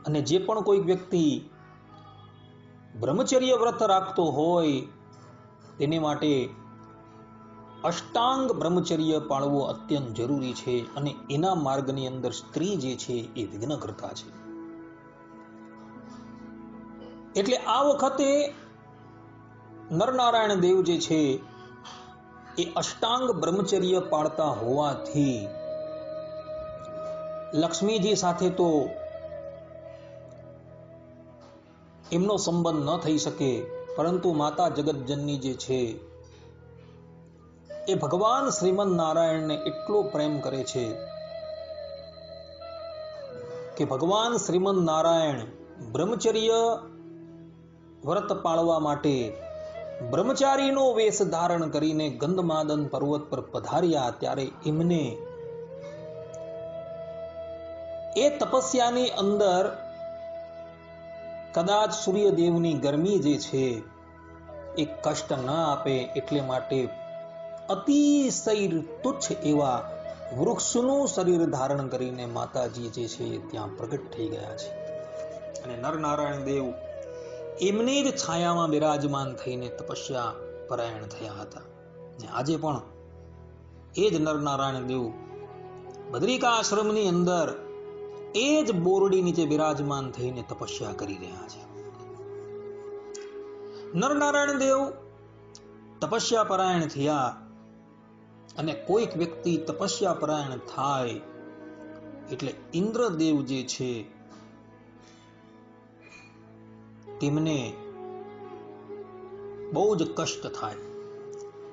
અને જે પણ કોઈ વ્યક્તિ બ્રહ્મચર્ય વ્રત રાખતો હોય તેને માટે અષ્ટાંગ બ્રહ્મચર્ય પાળવો અત્યંત જરૂરી છે. અને એના માર્ગની અંદર સ્ત્રી જે છે એ વિઘ્નકર્તા છે. એટલે આ વખતે નરનારાયણ દેવ જે છે એ અષ્ટાંગ બ્રહ્મચર્ય પાળતા હોવાથી લક્ષ્મીજી સાથે તો એમનો સંબંધ ન થઈ શકે, પરંતુ માતા જગતજનની જે છે એ ભગવાન શ્રીમદ નારાયણને એટલો પ્રેમ કરે છે કે ભગવાન શ્રીમદ નારાયણ બ્રહ્મચર્ય વ્રત પાળવા માટે બ્રહ્મચારીનો વેશ ધારણ કરીને ગંધમાદન પર્વત પર પધાર્યા ત્યારે એમને એ તપસ્યાની અંદર કદાચ સૂર્યદેવની ગરમી જે છે એ કષ્ટ ન આપે એટલે માટે અતિશય તુચ્છ એવા વૃક્ષનું શરીર ધારણ કરીને માતાજી જે છે ત્યાં પ્રગટ થઈ ગયા છે. અને નરનારાયણ દેવ એમની જ છાયામાં બિરાજમાન થઈને તપસ્યા પરાયણ થયા હતા. અને આજે પણ એ જ નરનારાયણ દેવ બદ્રિકા આશ્રમની અંદર એ જ બોરડી નીચે બિરાજમાન થઈને તપસ્યા કરી રહ્યા છે. નરનારાયણ દેવ તપસ્યા પરાયણ થયા અને કોઈક વ્યક્તિ તપસ્યા પરાયણ થાય એટલે ઇન્દ્રદેવ જે છે તેમને બહુ જ કષ્ટ થાય,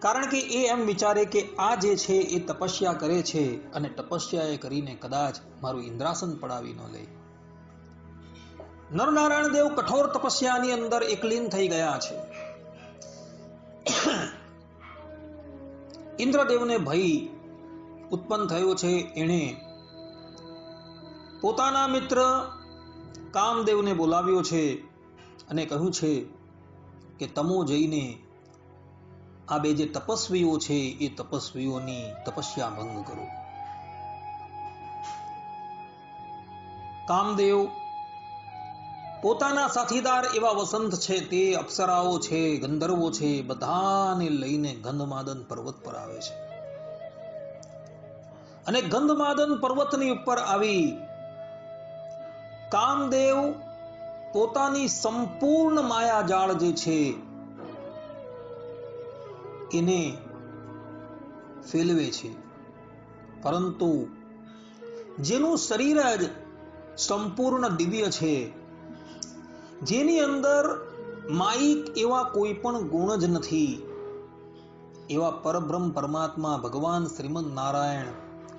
કારણ કે એ એમ વિચારે કે આ જે છે એ તપસ્યા કરે છે અને તપસ્યા એ કરીને કદાચ મારું ઇન્દ્રાસન પડાવી ન લે. નરનારાયણ દેવ કઠોર તપસ્યાની અંદર એકલીન થઈ ગયા છે. ઇન્દ્રદેવને ભય ઉત્પન્ન થયો છે. એણે પોતાના મિત્ર કામદેવને બોલાવ્યો છે અને કહ્યું છે કે તમો જઈને આ બે જે તપસ્વીઓ છે એ તપસ્વીઓની તપસ્યા ભંગ કરો. કામદેવ પોતાના સાથીદાર એવા વસંત છે, તે અપ્સરાઓ છે, ગંધર્વો છે, બધાને લઈને ગંધમાદન પર્વત પર આવે છે અને ગંધમાદન પર્વતની ઉપર આવી કામદેવ પોતાની સંપૂર્ણ માયાજાળ જે છે એને ફેલવે છે, પરંતુ જેનું શરીર જ સંપૂર્ણ દિવ્ય છે, જેની અંદર માયિક એવા કોઈ પણ ગુણ જ નથી, એવા પરબ્રહ્મ પરમાત્મા ભગવાન શ્રીમદ નારાયણ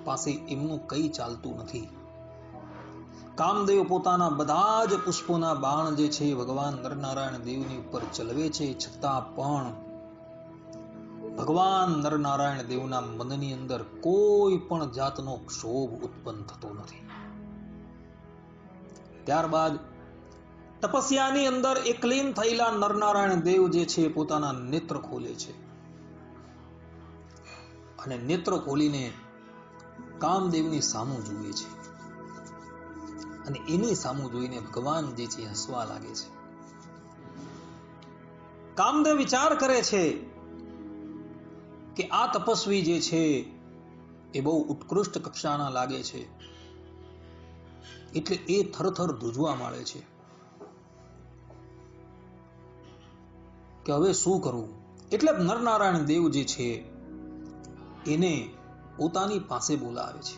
પાસે એમનું કંઈ ચાલતું નથી. કામદેવ પોતાના બધા જ પુષ્પોના બાણ જે છે ભગવાન નરનારાયણ દેવની ઉપર ચલવે છે, છતાં પણ ભગવાન નરનારાયણ દેવના મનની અંદર કોઈ પણ જાતનો ક્ષોભ ઉત્પન્ન થતો નથી. ત્યારબાદ તપસ્યાની અંદર એકલીન થયેલા નરનારાયણ દેવ જે છે પોતાના નેત્ર ખોલે છે અને નેત્ર ખોલીને કામદેવની સામું જુએ છે અને એની સામું જોઈને ભગવાન જે છે હસવા લાગે છે. કામદેવ વિચાર કરે છે કે આ તપસ્વી જે છે એ બહુ ઉત્કૃષ્ટ કક્ષાના લાગે છે, એટલે એ થરથર ધ્રુજવા માંડે છે કે હવે શું કરવું. એટલે નરનારાયણ દેવ જે છે એને પોતાની પાસે બોલાવે છે.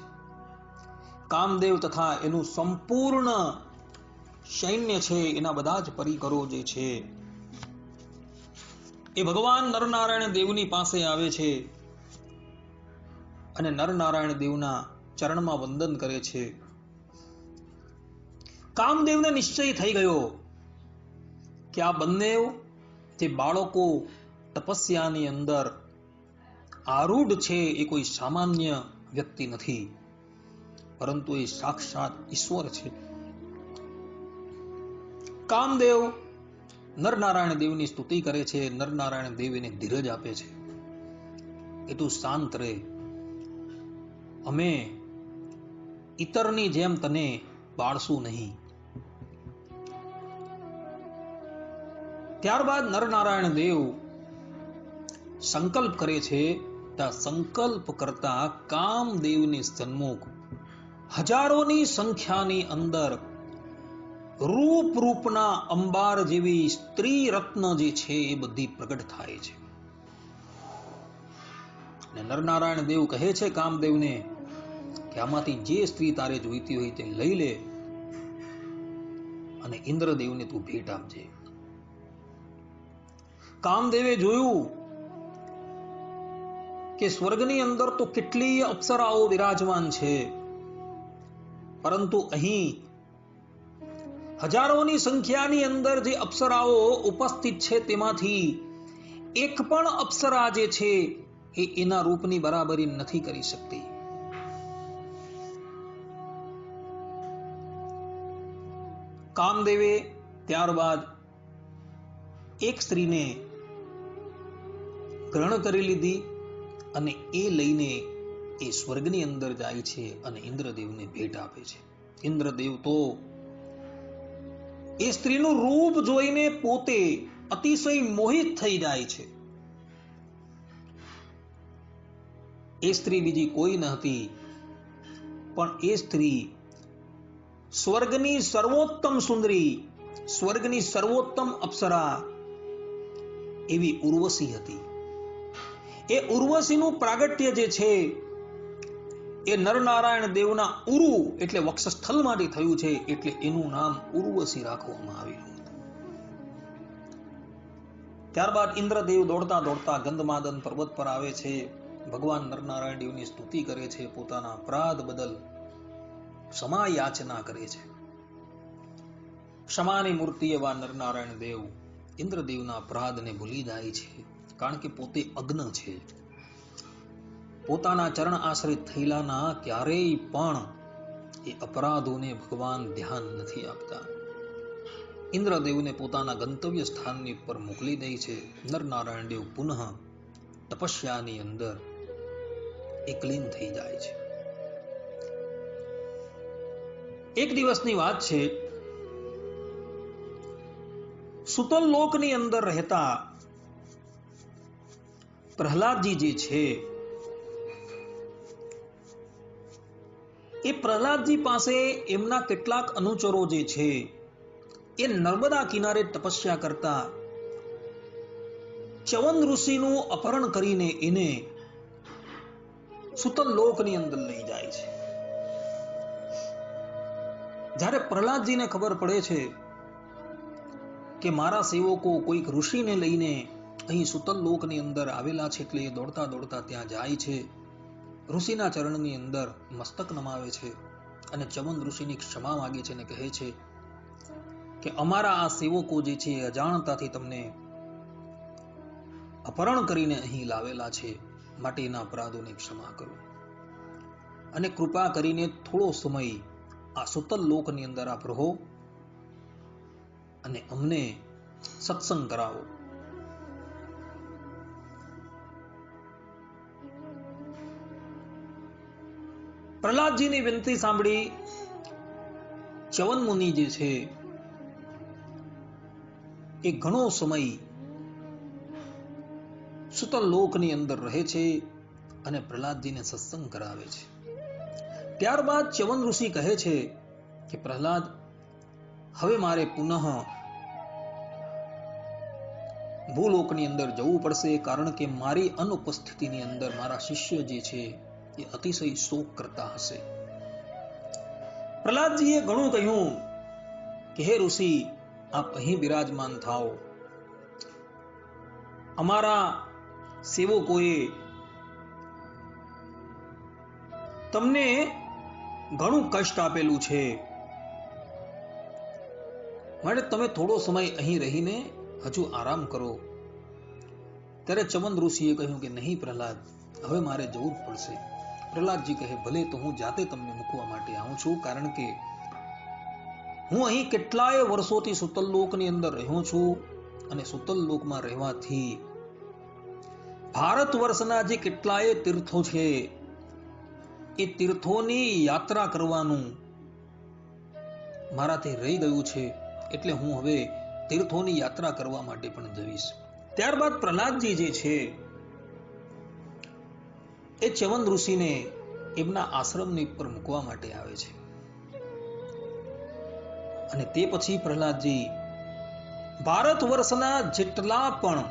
કામદેવ તથા એનું સંપૂર્ણ સૈન્ય છે, એના બધા જ પરિકરો જે છે એ ભગવાન નરનારાયણ દેવની પાસે આવે છે અને નરનારાયણ દેવના ચરણમાં વંદન કરે છે. કામદેવને નિશ્ચય થઈ ગયો કે આ બંને જે બાળકો તપસ્યાની અંદર આરૂઢ છે એ કોઈ સામાન્ય વ્યક્તિ નથી, પરંતુ એ સાક્ષાત ઈશ્વર છે. કામદેવ નરનારાયણ દેવની સ્તુતિ કરે છે. નરનારાયણ દેવ એને ધીરજ આપે છે કે તું શાંત રહે, અમે ઇતરની જેમ તને બાળશું નહીં. ત્યારબાદ નરનારાયણ દેવ સંકલ્પ કરે છે. સંકલ્પ કરતા કામદેવની સન્મુખ હજારોની સંખ્યાની અંદર રૂપના અંબાર જેવી સ્ત્રી રત્ન જે છે એ બધી પ્રગટ થાય છે. અને નરનારાયણ દેવ કહે છે કામદેવને કે આમાંથી જે સ્ત્રી તારે જોઈતી હોય તે લઈ લે અને ઇન્દ્રદેવને તું ભેટ આપજે. કામદેવે જોયું કે સ્વર્ગની અંદર તો કેટલી અપ્સરાઓ વિરાજમાન છે, પરંતુ અહીં હજારોની સંખ્યાની અંદર જે અપ્સરાઓ ઉપસ્થિત છે તેમાંથી એક પણ અપ્સરા જે છે એ એના રૂપની બરાબરી નથી કરી શકતી. કામદેવે ત્યારબાદ એક સ્ત્રીને ગ્રહણ કરી લીધી અને એ લઈને એ સ્વર્ગની અંદર જાય છે અને ઇન્દ્રદેવને ભેટ આપે છે. ઇન્દ્રદેવ તો એ સ્ત્રીનું રૂપ જોઈને પોતે અતિશય મોહિત થઈ જાય છે. એ સ્ત્રી બીજી કોઈ ન હતી, પણ એ સ્ત્રી સ્વર્ગની સર્વોત્તમ સુંદરી, સ્વર્ગની સર્વોત્તમ અપ્સરા એવી ઉર્વશી હતી. એ ઉર્વશીનું પ્રાગટ્ય જે છે એ નરનારાયણ દેવના ઉરુ એટલે વક્ષસ્થળમાંથી થયું છે, એટલે એનું નામ ઉર્વશી રાખવામાં આવ્યું. ત્યારબાદ ઇન્દ્રદેવ દોડતા દોડતા ગંધમાદન પર્વત પર આવે છે. ભગવાન નરનારાયણ દેવની સ્તુતિ કરે છે, પોતાના અપરાધ બદલ ક્ષમા યાચના કરે છે. ક્ષમાની મૂર્તિ એવા નરનારાયણ દેવ ઇન્દ્રદેવના અપરાધને ભૂલી જાય છે, કારણ કે પોતે અગ્ન છે. પોતાના ચરણ આશ્રિત થયેલાના ક્યારેય પણ એ અપરાધોને ભગવાન ધ્યાન નથી આપતા. ઇન્દ્રદેવને પોતાના ગંતવ્ય સ્થાનની ઉપર મોકલી દે છે. નરનારાયણ દેવ પુનઃ તપસ્યાની અંદર એકલીન થઈ જાય છે. એક દિવસની વાત છે, સુતલ લોકની અંદર રહેતા પ્રહલાદજી જે છે એ પ્રહલાદજી પાસે એમના કેટલાક અનુચરો જે છે એ નર્મદા કિનારે તપસ્યા કરતા ચ્યવન ઋષિનું અપહરણ કરીને એને સુતલ લોકની અંદર લઈ જાય છે. જ્યારે પ્રહલાદજીને ખબર પડે છે કે મારા સેવકો કોઈક ઋષિને લઈને અહીં સુતલ લોકની અંદર આવેલા છે, એટલે એ દોડતા દોડતા ત્યાં જાય છે. ઋષિના ચરણની અંદર મસ્તક નમાવે છે અને ચ્યવન ઋષિની ક્ષમા માંગે છે અને કહે છે કે અમારા આ સેવકો જે છે અજાણતાથી તમને અપહરણ કરીને અહીં લાવેલા છે, માટે એના અપરાધોની ક્ષમા કરો અને કૃપા કરીને થોડો સમય આ સુતલ લોકની અંદર આપ રહો અને અમને સત્સંગ કરાવો. પ્રહલાદજીની વિનંતી સાંભળી ચ્યવન મુનિ જે છે એ ઘણો સમય સુતલ લોકની અંદર રહે છે અને પ્રહલાદજીને સત્સંગ કરાવે છે. ત્યારબાદ ચ્યવન ઋષિ કહે છે કે પ્રહલાદ, હવે મારે પુનઃ ભૂલોકની અંદર જવું પડશે, કારણ કે મારી અનુપસ્થિતિની અંદર મારા શિષ્ય જે છે એ અતિશય શોક કરતા હશે. પ્રહલાદજીએ ઘણું કહ્યું કે હે ઋષિ, આપ અહીં બિરાજમાન થાઓ. અમારા સેવકોએ તમને ઘણું કષ્ટ આપેલું છે, માટે તમે થોડો સમય અહીં રહીને હજુ આરામ કરો. ત્યારે ચ્યવન ઋષિએ કહ્યું કે નહીં પ્રહલાદ, હવે મારે જવું જ પડશે. પ્રહલાદજી કહે, ભલે, તો હું જાતે તમને મૂકવા માટે આવું છું, કારણ કે હું અહીં કેટલાય વર્ષોથી સુતલ લોકની અંદર રહ્યો છું અને સુતલ લોકમાં રહેવાથી ભારત વર્ષના જે કેટલાય તીર્થો છે એ તીર્થોની યાત્રા કરવાનું મારાથી રહી ગયું છે, એટલે હું હવે તીર્થોની યાત્રા કરવા માટે પણ જઈશ. ત્યારબાદ પ્રહલાદજી જે છે એ ચ્યવન ઋષિને એમના આશ્રમની ઉપર મૂકવા માટે આવે છે અને તે પછી પ્રહલાદજી ભારત વર્ષના જેટલા પણ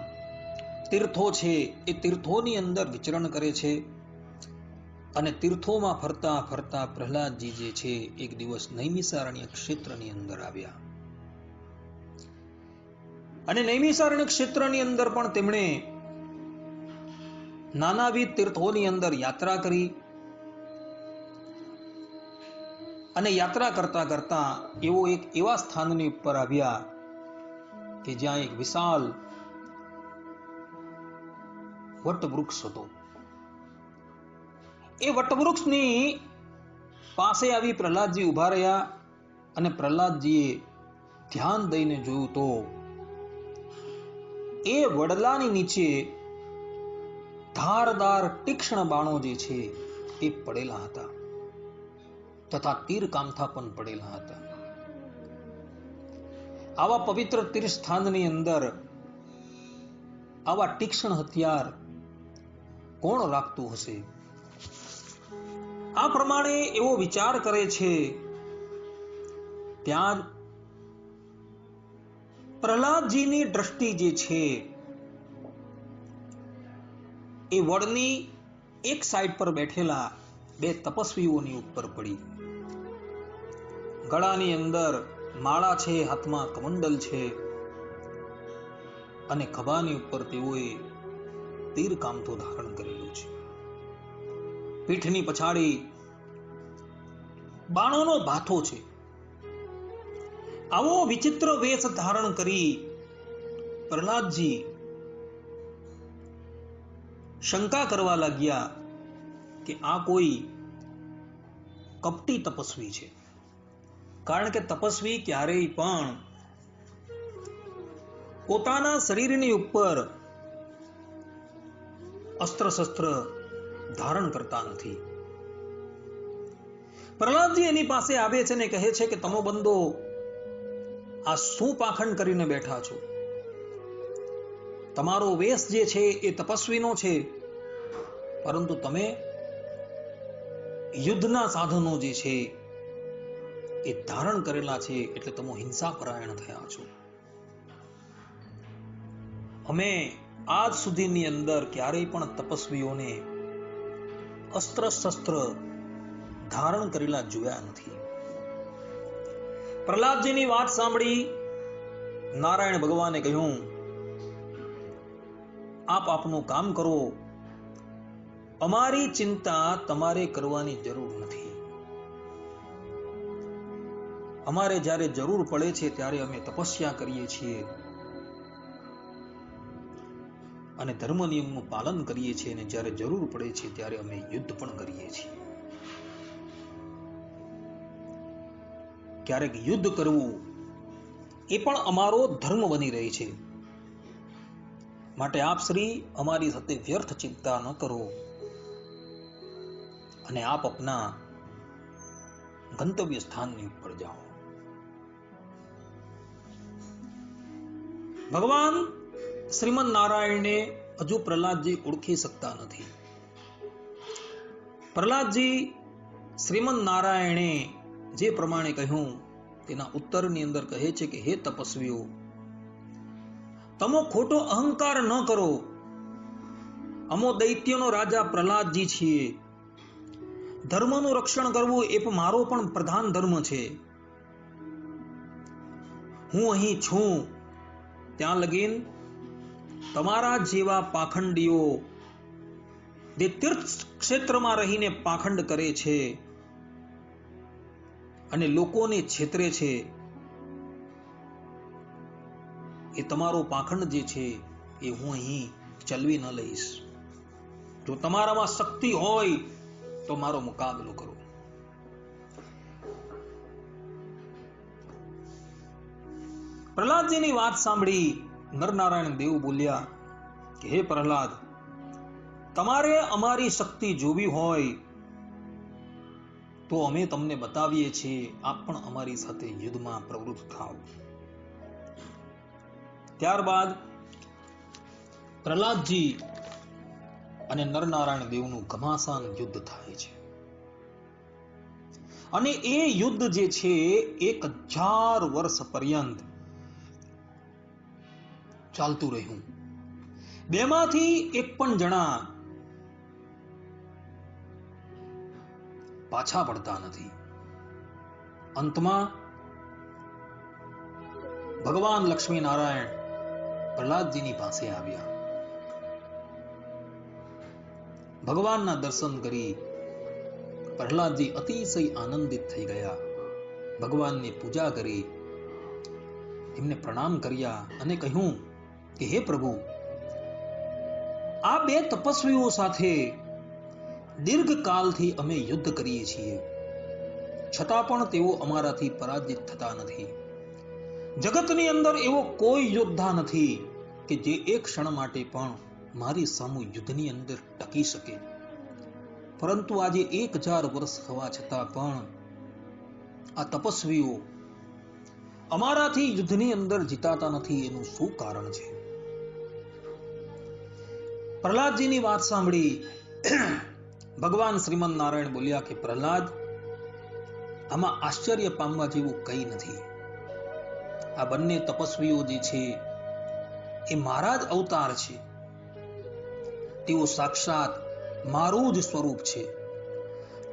તીર્થો છે એ તીર્થોની અંદર વિચરણ કરે છે અને તીર્થોમાં ફરતા ફરતા પ્રહલાદજી જે છે એક દિવસ નૈમિષારણ્ય ક્ષેત્રની અંદર આવ્યા અને નૈમિષારણ્ય ક્ષેત્રની અંદર પણ તેમણે નાનાવિધ તીર્થોની અંદર યાત્રા કરી અને યાત્રા કરતા કરતા એવા સ્થાનની ઉપર આવ્યા કે જ્યાં એક વિશાળ વટવૃક્ષ હતો. એ વટવૃક્ષની પાસે આવી પ્રહલાદજી ઉભા રહ્યા અને પ્રહલાદજીએ ધ્યાન દઈને જોયું તો એ વડલાની નીચે ધારદાર તીક્ષ્ણ બાણો જે છે એ પડેલા હતા તથા તીર કામથા પણ પડેલા હતા. આવા પવિત્ર તીર્થસ્થાનની અંદર આવા તીક્ષ્ણ હથિયાર કોણ રાખતું હશે? આ પ્રમાણે એવો વિચાર કરે છે. ત્યાં પ્રહલાદજીની દ્રષ્ટિ જે છે એ વડની એક સાઈડ પર બેઠેલા બે તપસ્વીઓની ઉપર પડી. ગળાની અંદર માળા છે, હાથમાં કમંડલ છે અને ખભાની ઉપર તેઓએ તીર કામતો ધારણ કરેલું છે. પીઠની પછાડી બાણોનો ભાથો છે. આવો વિચિત્ર વેશ ધારણ કરી પ્રહલાદજી શંકા કરવા લાગ્યા કે આ કોઈ કપટી તપસ્વી છે. કારણ કે તપસ્વી ક્યારેય પણ પોતાના શરીરની ઉપર અસ્ત્ર શસ્ત્ર ધારણ કરતા નથી. પ્રહલાદજી એની પાસે આવે છે ને કહે છે કે તમો બંદો આ શું પાખંડ કરીને બેઠા છો? તમારો વેશ જે છે એ તપસ્વીનો છે, પરંતુ તમે યુદ્ધના સાધનો જે છે એ ધારણ કરેલા છે, એટલે તમે હિંસા પરાયણ થયા છો. અમે આજ સુધીની અંદર ક્યારેય પણ તપસ્વીઓને અસ્ત્ર શસ્ત્ર ધારણ કરેલા જોયા નથી. પ્રહલાદજીની વાત સાંભળી નારાયણ ભગવાને કહ્યું, આપ આપનું કામ કરો, અમારી ચિંતા તમારે કરવાની જરૂર નથી. અમારે જ્યારે જરૂર પડે છે ત્યારે અમે તપસ્યા કરીએ છીએ અને ધર્મ નિયમનું પાલન કરીએ છીએ, અને જ્યારે જરૂર પડે છે ત્યારે અમે યુદ્ધ પણ કરીએ છીએ. ક્યારેક યુદ્ધ કરવું એ પણ અમારો ધર્મ બની રહે છે. માટે આપ શ્રી અમારી સાથે વ્યર્થ ચિંતા ન કરો અને આપ આપના ગંતવ્ય સ્થાનની ઉપર જાઓ. ભગવાન શ્રીમદ નારાયણને હજુ પ્રહલાદજી ઓળખી શકતા નથી. પ્રહલાદજી શ્રીમદ નારાયણે જે પ્રમાણે કહ્યું તેના ઉત્તરની અંદર કહે છે કે હે તપસ્વીઓ, તમો ખોટો અહંકાર ન કરો. અમો દૈત્યનો રાજા પ્રહલાદજી છીએ. ધર્મનું રક્ષણ કરવું એ મારો પણ પ્રધાન ધર્મ છે. હું અહીં છું ત્યાં લગીન તમારા જેવા પાખંડીઓ જે તીર્થ ક્ષેત્રમાં રહીને પાખંડ કરે છે અને લોકોને છેતરે છે, એ તમારો પાખંડ જે છે એ હું અહીં ચલવી ન લઈશ. જો તમારામાં શક્તિ હોય તો મારો મુકાબલો કરો. પ્રહલાદજીની વાત સાંભળી નરનારાયણ દેવ બોલ્યા કે હે પ્રહલાદ, તમારે અમારી શક્તિ જોવી હોય તો અમે તમને બતાવીએ છીએ, આપ પણ અમારી સાથે યુદ્ધમાં પ્રવૃત્ત થાઓ. ત્યારબાદ પ્રહલાદજી અને નરનારાયણ દેવનું ઘમાસાન યુદ્ધ થાય છે. અને એ યુદ્ધ જે છે 1000 વર્ષ પર્યંત ચાલતું રહ્યું. બેમાંથી એક પણ જણા પાછા પડતા નથી. અંતમાં ભગવાન લક્ષ્મી નારાયણ પ્રહલાદજીની પાસે આવ્યા. ભગવાનના દર્શન કરી પ્રહલાદજી અતિશય આનંદિત થઈ ગયા. ભગવાનની પૂજા કરી, એમને પ્રણામ કર્યા અને કહ્યું કે હે પ્રભુ, આ બે તપસ્વીઓ સાથે દીર્ઘકાલથી અમે યુદ્ધ કરીએ છીએ, છતાં પણ તેઓ અમારાથી પરાજિત થતા નથી. જગતની અંદર એવો કોઈ યોદ્ધા નથી કે જે એક ક્ષણ માટે પણ મારી સામુ યુદ્ધની અંદર ટકી શકે. પરંતુ આજે 1000 વર્ષ થવા છતાં પણ આ તપસ્વીઓ અમારાથી યુદ્ધની અંદર જીતાતા નથી. એનું શું કારણ છે? પ્રહલાદજીની વાત સાંભળી ભગવાન શ્રીમદ નારાયણ બોલ્યા કે પ્રહલાદ, આમાં આશ્ચર્ય પામવા જેવું કંઈ નથી. આ બંને તપસ્વીઓ જે છે એ મારા જ અવતાર છે. તેઓ સાક્ષાત મારું જ સ્વરૂપ છે.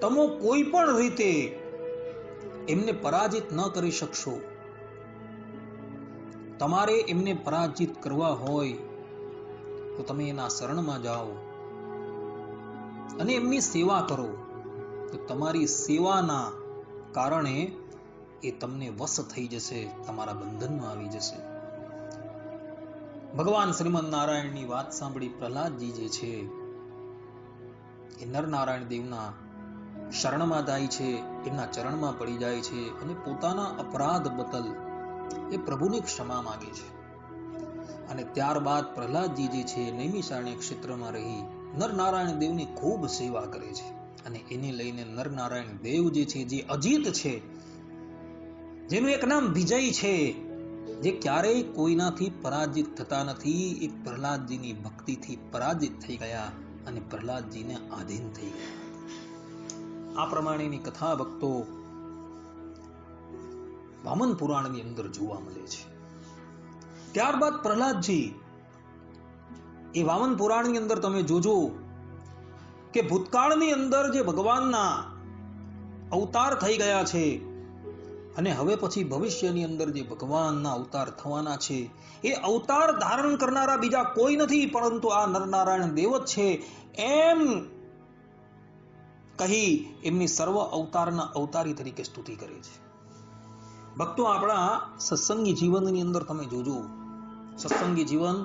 તમે કોઈ પણ રીતે એમને પરાજિત ન કરી શકશો. તમારે એમને પરાજિત કરવા હોય તો તમે એના શરણમાં જાઓ અને એમની સેવા કરો. તો તમારી સેવાના કારણે એ તમને વશ થઈ જશે, તમારા બંધનમાં આવી જશે. ભગવાન શ્રીમદ નારાયણની વાત સાંભળી પ્રહલાદજી જે છે એ નરનારાયણ દેવના શરણમાં જાય છે, એમના ચરણમાં પડી જાય છે અને પોતાના અપરાધ બદલ એ પ્રભુની ક્ષમા માંગે છે. અને ત્યારબાદ પ્રહલાદજી જે છે નૈમિષારણ્ય ક્ષેત્રમાં રહી નરનારાયણ દેવની ખૂબ સેવા કરે છે. અને એને લઈને નરનારાયણ દેવ જે છે, જે અજીત છે, જેનું એક નામ વિજય છે, જે ક્યારેય કોઈનાથી પરાજિત થતા નથી, એ પ્રહલાદજીની ભક્તિથી પરાજિત થઈ ગયા અને પ્રહલાદજીને આધીન થઈ ગયા. આ પ્રમાણેની કથા ભક્તો વામન પુરાણની અંદર જોવા મળે છે. ત્યારબાદ પ્રહલાદજી એ વામન પુરાણની અંદર તમે જોજો કે ભૂતકાળની અંદર જે ભગવાનના અવતાર થઈ ગયા છે અને હવે પછી ભવિષ્યની અંદર જે ભગવાનના અવતાર થવાના છે, એ અવતાર ધારણ કરનારા બીજા કોઈ નથી પરંતુ આ નરનારાયણ દેવ જ છે, એમ કહી એમની સર્વ અવતારના અવતારી તરીકે સ્તુતિ કરે છે. ભક્તો, આપણા સત્સંગી જીવનની અંદર તમે જોજો, સત્સંગી જીવન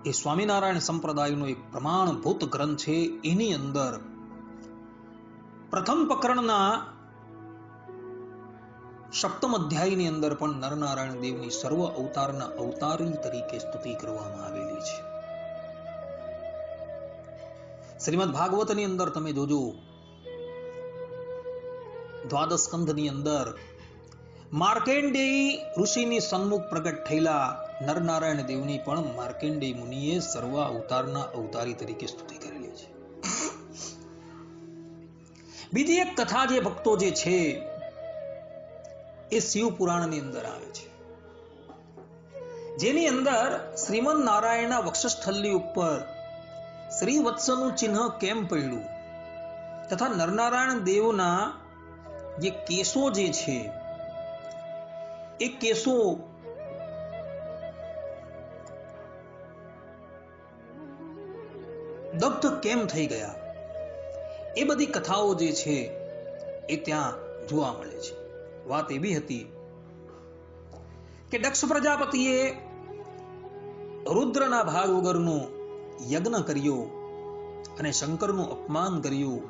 એ સ્વામિનારાયણ સંપ્રદાયનો એક પ્રમાણભૂત ગ્રંથ છે. એની અંદર પ્રથમ પ્રકરણના સપ્તમ અધ્યાયની અંદર પણ નરનારાયણ દેવની સર્વ અવતારના અવતારી તરીકે સ્તુતિ કરવામાં આવેલી છે. શ્રીમદ ભાગવતની અંદર તમે જોજો, દ્વાદશ સ્કંધની અંદર માર્કેન્ડેય ઋષિની સન્મુખ પ્રગટ થયેલા નરનારાયણ દેવની પણ માર્કેન્ડેય મુનિએ સર્વ અવતારના અવતારી તરીકે સ્તુતિ કરેલી છે. બીજી એક કથા જે ભક્તો જે છે એ શિવ પુરાણની અંદર આવે છે, જેની અંદર શ્રીમદ નારાયણના વક્ષસ્થલની ઉપર શ્રીવત્સનું ચિહ્ન કેમ પડ્યું તથા નરનારાયણ દેવના જે કેસો જે છે એ કેસો દગ્ધ કેમ થઈ ગયા, એ બધી કથાઓ જે છે એ ત્યાં જોવા મળે છે. વાત એવી હતી કે દક્ષ પ્રજાપતિએ રુદ્રના ભાગ વગરનો યજ્ઞ કર્યો અને શંકરનું અપમાન કર્યું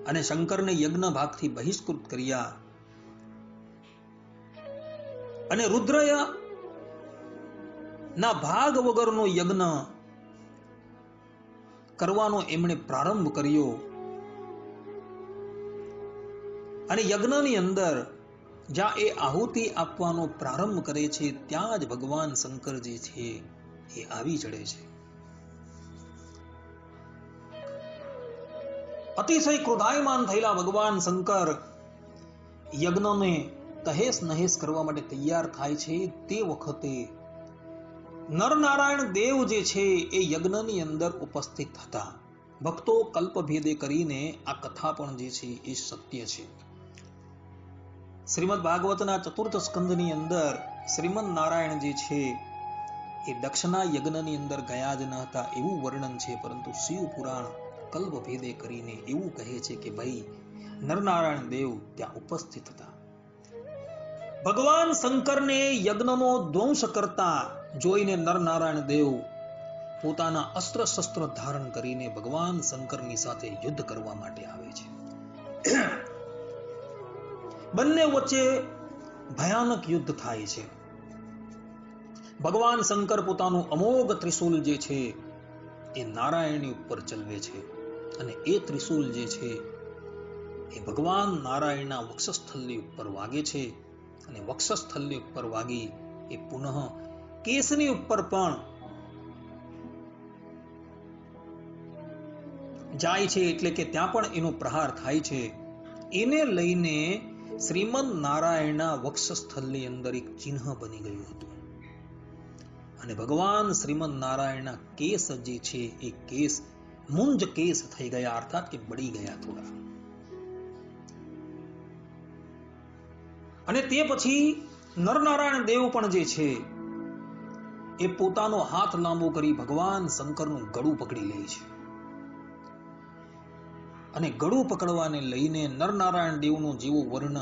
અને શંકરને યજ્ઞ ભાગથી બહિષ્કૃત કર્યા અને રુદ્ર ના ભાગ વગરનો યજ્ઞ કરવાનો એમણે પ્રારંભ કર્યો અને યજ્ઞની અંદર જ્યાં એ આહુતિ આપવાનો પ્રારંભ કરે છે ત્યાં જ ભગવાન શંકર જે છે એ આવી ચડે છે. અતિશય ક્રોધાયમાન થયેલા ભગવાન શંકર યજ્ઞને તહેસ નહેસ કરવા માટે તૈયાર થાય છે. તે વખતે નરનારાયણ દેવ જે છે એ યજ્ઞની અંદર ઉપસ્થિત હતા. ભક્તો, કલ્પભેદે કરીને આ કથા પણ જે છે એ સત્ય છે. શ્રીમદ ભાગવતના ચતુર્થ સ્કંદની અંદર શ્રીમદ નારાયણ જે છે એ દક્ષના યજ્ઞની અંદર ગયા જ ન હતા એવું વર્ણન છે, પરંતુ શિવ પુરાણ કલ્પભેદે કરીને એવું કહે છે કે ભાઈ નરનારાયણ દેવ ત્યાં ઉપસ્થિત હતા. ભગવાન શંકરને યજ્ઞનો ધ્વંસ કરતા જોઈને નરનારાયણ દેવ પોતાના અસ્ત્ર શસ્ત્ર ધારણ કરીને ભગવાન શંકરની સાથે યુદ્ધ કરવા માટે આવે છે. બંને વચ્ચે ભયાનક યુદ્ધ થાય છે. ભગવાન શંકર પોતાનું અમોઘ ત્રિશૂલ જે છે એ નારાયણની ઉપર ચલવે છે અને એ ત્રિશૂલ જે છે એ ભગવાન નારાયણના વક્ષસ્થલની ઉપર વાગે છે અને વક્ષસ્થલની ઉપર વાગી એ પુનઃ કેસની ઉપર પણ જાય છે, એટલે કે ત્યાં પણ એનો પ્રહાર થાય છે. એને લઈને શ્રીમદ નારાયણના વક્ષસ્થલની અંદર એક ચિહ્ન બની ગયું હતું અને ભગવાન શ્રીમદ નારાયણના કેસ જે છે એ કેસ મુંજ કેસ થઈ ગયા, અર્થાત કે બળી ગયા થોડા. અને તે પછી નરનારાયણ દેવ પણ જે છે એ પોતાનો હાથ લાંબો કરી ભગવાન શંકરનું ગળું પકડી લે છે. અને ગળું પકડવાને લઈને નરનારાયણ દેવનું જેવું વર્ણ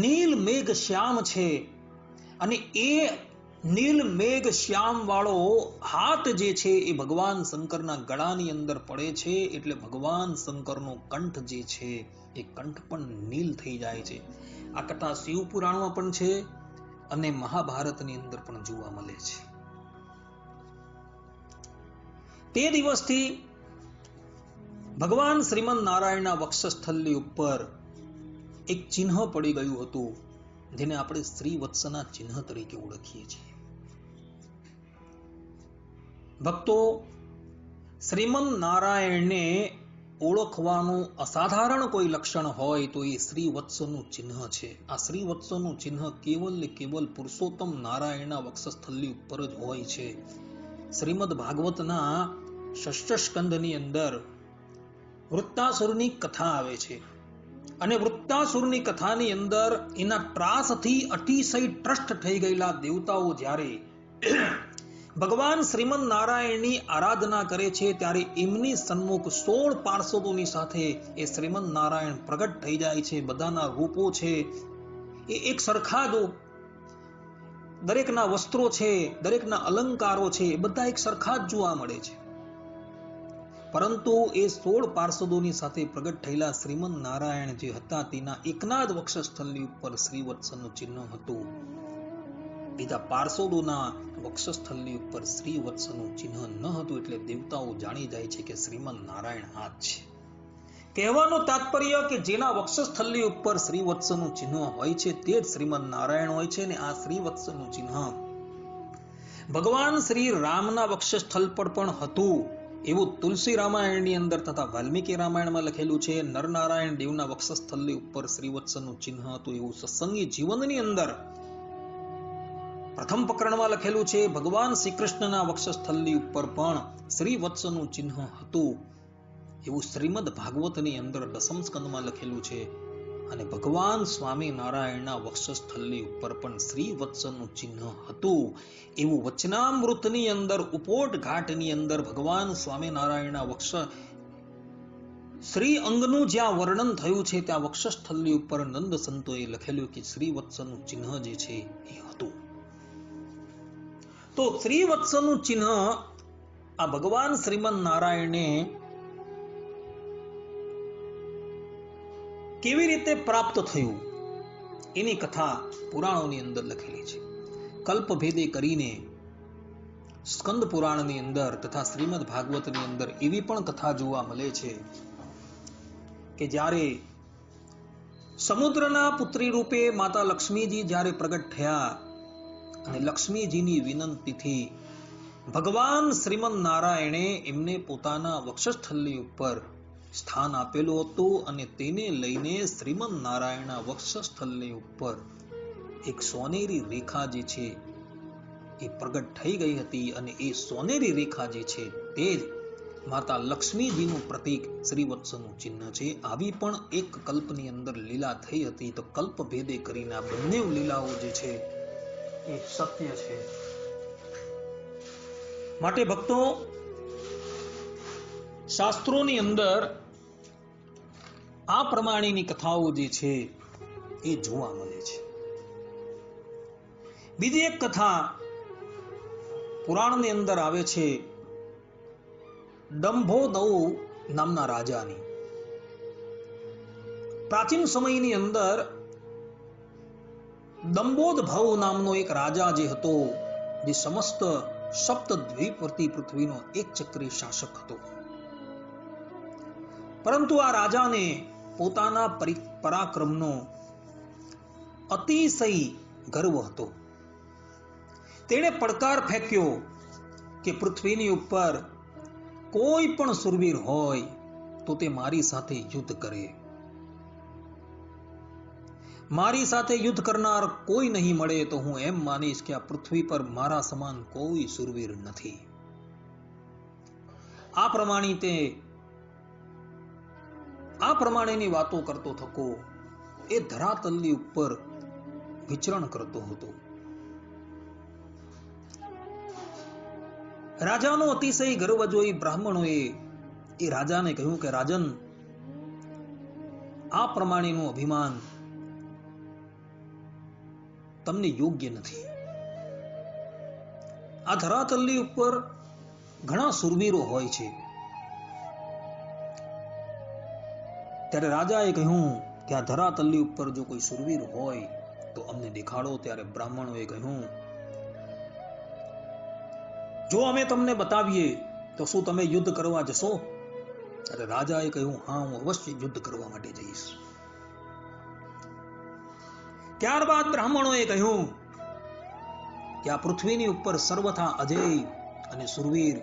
નીલ મેઘ શ્યામ છે, અને એ નીલ મેઘ શ્યામ વાળો હાથ જે છે એ ભગવાન શંકરના ગળાની અંદર પડે છે, એટલે ભગવાન શંકરનો કંઠ જે છે એ કંઠ પણ નીલ થઈ જાય છે. આ કથા શિવ પુરાણમાં પણ છે અને મહાભારતની અંદર પણ જોવા મળે છે. તે દિવસથી ભગવાન શ્રીમદ નારાયણના વક્ષસ્થળની ઉપર એક ચિહ્ન પડી ગયું હતું, જેને આપણે શ્રીવત્સના ચિહ્ન તરીકે ઓળખીએ છીએ. ભક્તો, શ્રીમદ નારાયણને ઓળખવાનું અસાધારણ કોઈ લક્ષણ હોય તો એ શ્રીવત્સનું ચિહ્ન છે. આ શ્રીવત્સનું ચિહ્ન કેવલ ને કેવલ પુરુષોત્તમ નારાયણના વક્ષસ્થળની ઉપર જ હોય છે. શ્રીમદ ભાગવતના ષષ્ઠ સ્કંધની અંદર વૃત્તાસુરની કથા આવે છે, અને વૃત્તાસુરની કથાની અંદર એના ત્રાસથી અતિશય ત્રસ્ત થઈ ગયેલા દેવતાઓ જ્યારે ભગવાન શ્રીમદ નારાયણની આરાધના કરે છે, ત્યારે એમની સન્મુખ 16 પાર્ષદોની સાથે એ શ્રીમદ નારાયણ પ્રગટ થઈ જાય છે. બધાના રૂપો છે એ એક સરખા જ, દરેકના વસ્ત્રો છે, દરેકના અલંકારો છે, એ બધા એક સરખા જ જોવા મળે છે. પરંતુ એ 16 પાર્ષદોની સાથે પ્રગટ થયેલા શ્રીમદ નારાયણ જે હતા તેના એકના જ વક્ષસ્થળની ઉપર શ્રીવત્સનું ચિહ્ન હતું. બીજા પાર્ષદોના વક્ષસ્થળની ઉપર શ્રીવત્સનું ચિહ્ન ન હતું, એટલે દેવતાઓ જાણી જાય છે કે શ્રીમદ નારાયણ આ જ છે. કહેવાનું તાત્પર્ય કે જેના વક્ષસ્થળની ઉપર શ્રીવત્સનું ચિહ્ન હોય છે તે જ શ્રીમદ નારાયણ હોય છે. અને આ શ્રીવત્સનું ચિહ્ન ભગવાન શ્રી રામના વક્ષસ્થળ પર પણ હતું, એવું તુલસી રામાયણની અંદર તથા વાલ્મીકી રામાયણમાં લખેલું છે. નરનારાયણ દેવના વક્ષસ્થળની ઉપર શ્રીવત્સનું ચિહ્ન હતું, એવું સત્સંગી જીવનની અંદર પ્રથમ પ્રકરણમાં લખેલું છે. ભગવાન શ્રી કૃષ્ણના વક્ષસ્થળની ઉપર પણ શ્રીવત્સનું ચિહ્ન હતું, એવું શ્રીમદ ભાગવતની અંદર દસમ સ્કંદમાં લખેલું છે. અને ભગવાન સ્વામી નારાયણના વક્ષસ્થળની ઉપર પણ શ્રીવત્સનું ચિહ્ન હતું, એવું વચનામૃતની અંદર ઉપોટ ઘાટની અંદર ભગવાન સ્વામિનારાયણના વક્ષ શ્રી અંગનું જ્યાં વર્ણન થયું છે ત્યાં વક્ષસ્થળની ઉપર નંદ સંતોએ લખેલું કે શ્રીવત્સનું ચિહ્ન જે છે એ હતું. તો શ્રીવત્સનું ચિહ્ન આ ભગવાન શ્રીમદ નારાયણને કેવી રીતે પ્રાપ્ત થયું એની કથા પુરાણોની અંદર લખેલી છે. કલ્પભેદે કરીને સ્કંદ પુરાણની અંદર તથા શ્રીમદ ભાગવતની અંદર એવી પણ કથા જોવા મળે છે કે જ્યારે સમુદ્રના પુત્રી રૂપે માતા લક્ષ્મીજી જ્યારે પ્રગટ થયા અને લક્ષ્મીજીની વિનંતીથી ભગવાન શ્રીમદ નારાયણે એમને પોતાના વક્ષસ્થળની ઉપર સ્થાન આપેલું હતું, અને તેને લઈને શ્રીમદ નારાયણના વક્ષસ્થળની ઉપર એક સોનેરી રેખા જે છે એ પ્રગટ થઈ ગઈ હતી. અને એ સોનેરી રેખા જે છે તે જ માતા લક્ષ્મીજીનું પ્રતીક શ્રીવત્સનું ચિહ્ન છે. આવી પણ એક કલ્પની અંદર લીલા થઈ હતી. તો કલ્પ ભેદે કરીને આ બંને લીલાઓ જે છે એ સત્ય છે. માટે ભક્તો, શાસ્ત્રોની અંદર આ પ્રમાણેની કથાઓ જે છે એ જોવા મળે છે. બીજી એક કથા પુરાણની અંદર આવે છે દંભોદવ નામના રાજાની. પ્રાચીન સમયની અંદર દંભોદભવ નામનો એક રાજા જે હતો, જે સમસ્ત સપ્તદ્વીપવર્તી પૃથ્વીનો એક ચક્રી શાસક હતો. પરંતુ આ રાજાને પોતાના પરાક્રમનો અતિશય ગર્વ હતો. તેણે પડકાર ફેંક્યો કે પૃથ્વીની ઉપર કોઈ પણ સુરવીર હોય તો તે મારી સાથે યુદ્ધ કરે. મારી સાથે યુદ્ધ કરનાર કોઈ નહીં મળે તો હું એમ માનીશ કે આ પૃથ્વી પર મારા સમાન કોઈ સુરવીર નથી. આ પ્રમાણેની વાતો કરતો થકો એ ધરાતલની ઉપર વિચરણ કરતો હતો. રાજાનો અતિશય ગર્વ જોઈ બ્રાહ્મણોએ એ રાજાને કહ્યું કે રાજન, આ પ્રમાણેનું અભિમાન તમને યોગ્ય નથી. આ ધરાતલની ઉપર ઘણા સુરવીરો હોય છે. ત્યારે રાજાએ કહ્યું કે આ ધરાતલની ઉપર જો કોઈ સુરવીર હોય તો અમને દેખાડો. ત્યારે બ્રાહ્મણોએ કહ્યું, જો અમે તમને બતાવીએ તો શું તમે યુદ્ધ કરવા જશો? ત્યારે રાજાએ કહ્યું, હા, હું અવશ્ય યુદ્ધ કરવા માટે જઈશ. ત્યારબાદ બ્રાહ્મણોએ કહ્યું કે આ પૃથ્વીની ઉપર સર્વથા અજય અને સુરવીર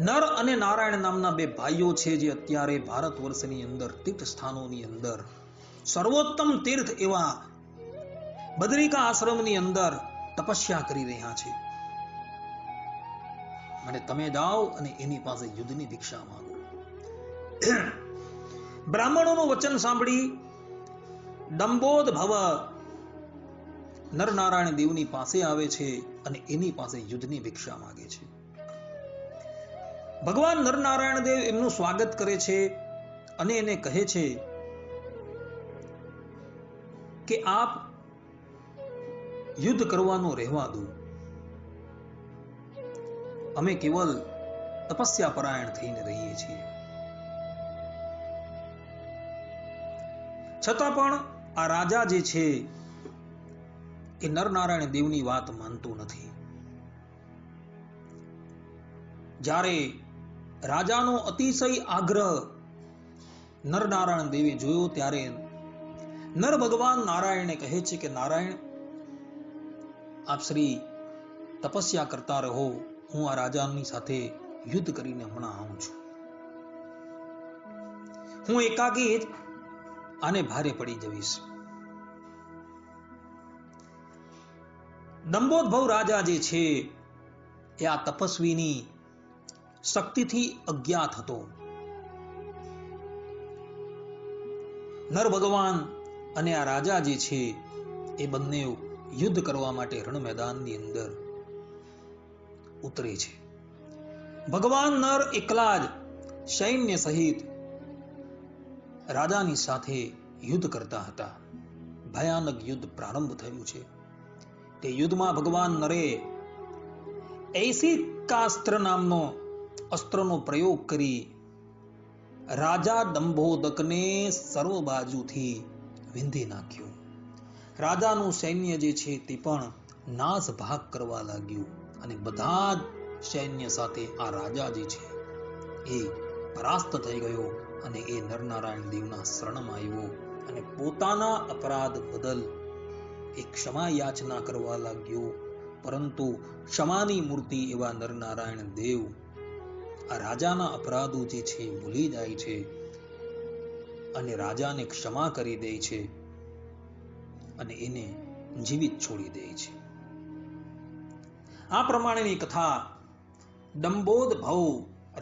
નર અને નારાયણ નામના બે ભાઈઓ છે, જે અત્યારે ભારત વર્ષની અંદર તીર્થ સ્થાનોની અંદર સર્વોત્તમ તીર્થ એવા બદ્રિકા આશ્રમની અંદર તપસ્યા કરી રહ્યા છે. અને તમે જાઓ અને એની પાસે યુદ્ધની ભિક્ષા માંગો. બ્રાહ્મણોનું વચન સાંભળી દંભોદ ભવ નરનારાયણ દેવની પાસે આવે છે અને એની પાસે યુદ્ધની ભિક્ષા માંગે છે. ભગવાન નરનારાયણ દેવ એમનું સ્વાગત કરે છે અને એને કહે છે કે આપ યુદ્ધ કરવાનો રહેવા દો. અમે કેવલ તપસ્યા પરાયણ થઈને રહીએ છીએ. છતાં પણ આ રાજા જે છે એ નરનારાયણ દેવની વાત માનતો નથી. જ્યારે રાજાનો અતિશય આગ્રહ નરનારાયણ દેવે જોયો ત્યારે નર ભગવાન નારાયણને કહે છે કે નારાયણ, આપ શ્રી તપસ્યા કરતા રહો, હું આ રાજાની સાથે યુદ્ધ કરીને હમણાં આવું છું. હું એકાકી જ આને ભારે પડી જઈશ. દંભોદભવ રાજા જે છે એ આ તપસ્વીની શક્તિથી અજ્ઞાત હતો. નર ભગવાન અને આ રાજા જે છે એ બંને યુદ્ધ કરવા માટે રણ મેદાનની અંદર ઉતરે છે. ભગવાન નર એકલા જ સૈન્ય સહિત રાજાની સાથે યુદ્ધ કરતા હતા. ભયાનક યુદ્ધ પ્રારંભ થયું છે. તે યુદ્ધમાં ભગવાન નરે ઐસિકાસ્ત્ર નામનો અસ્ત્રનો પ્રયોગ કરી રાજા દંભોદકને સર્વ બાજુથી વિંધી નાખ્યું. રાજાનું સૈન્ય જે છે તે પણ નાશ ભાગ કરવા લાગ્યું અને બધા જ સૈન્ય સાથે આ રાજા જે છે એ પરાસ્ત થઈ ગયો અને એ નરનારાયણ દેવના શરણમાં આવ્યો અને પોતાના અપરાધ બદલ એ ક્ષમા યાચના કરવા લાગ્યો. પરંતુ ક્ષમાની મૂર્તિ એવા નરનારાયણ દેવ આ રાજાના અપરાધો જે છે ભૂલી જાય છે અને રાજાને ક્ષમા કરી દે છે અને એને જીવિત છોડી દે છે. આ પ્રમાણેની કથા દંભોદ ભવ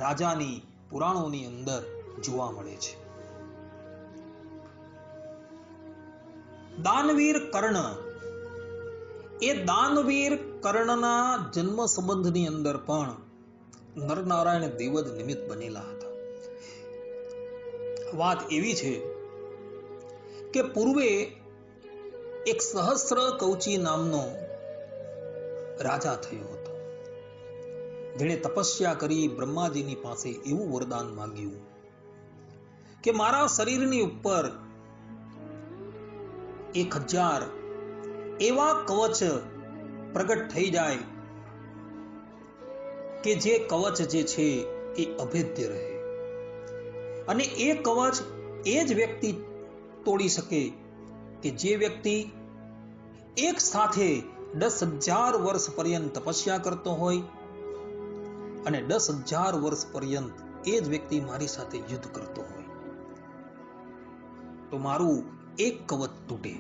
રાજાની પુરાણોની અંદર જોવા મળે છે. દાનવીર કર્ણ, એ દાનવીર કર્ણના જન્મ સંબંધની અંદર પણ નરનારાયણ દેવ જ નિમિત્ત બનેલા હતા. વાત એવી છે કે પૂર્વે એક સહસ્ર કવચી નામનો રાજા થયો હતો, જેણે તપસ્યા કરી બ્રહ્માજીની પાસે એવું વરદાન માંગ્યું કે મારા શરીરની ઉપર 1000 એવા કવચ પ્રગટ થઈ જાય કે જે કવચ જે છે એ અભેદ્ય રહે અને એ કવચ એ જ વ્યક્તિ તોડી શકે કે જે વ્યક્તિ એક સાથે 10,000 વર્ષ પર્યંત તપસ્યા કરતો હોય અને 10,000 વર્ષ પર્યંત એ જ વ્યક્તિ મારી સાથે યુદ્ધ કરતો હોય તો મારું એક કવચ તૂટે.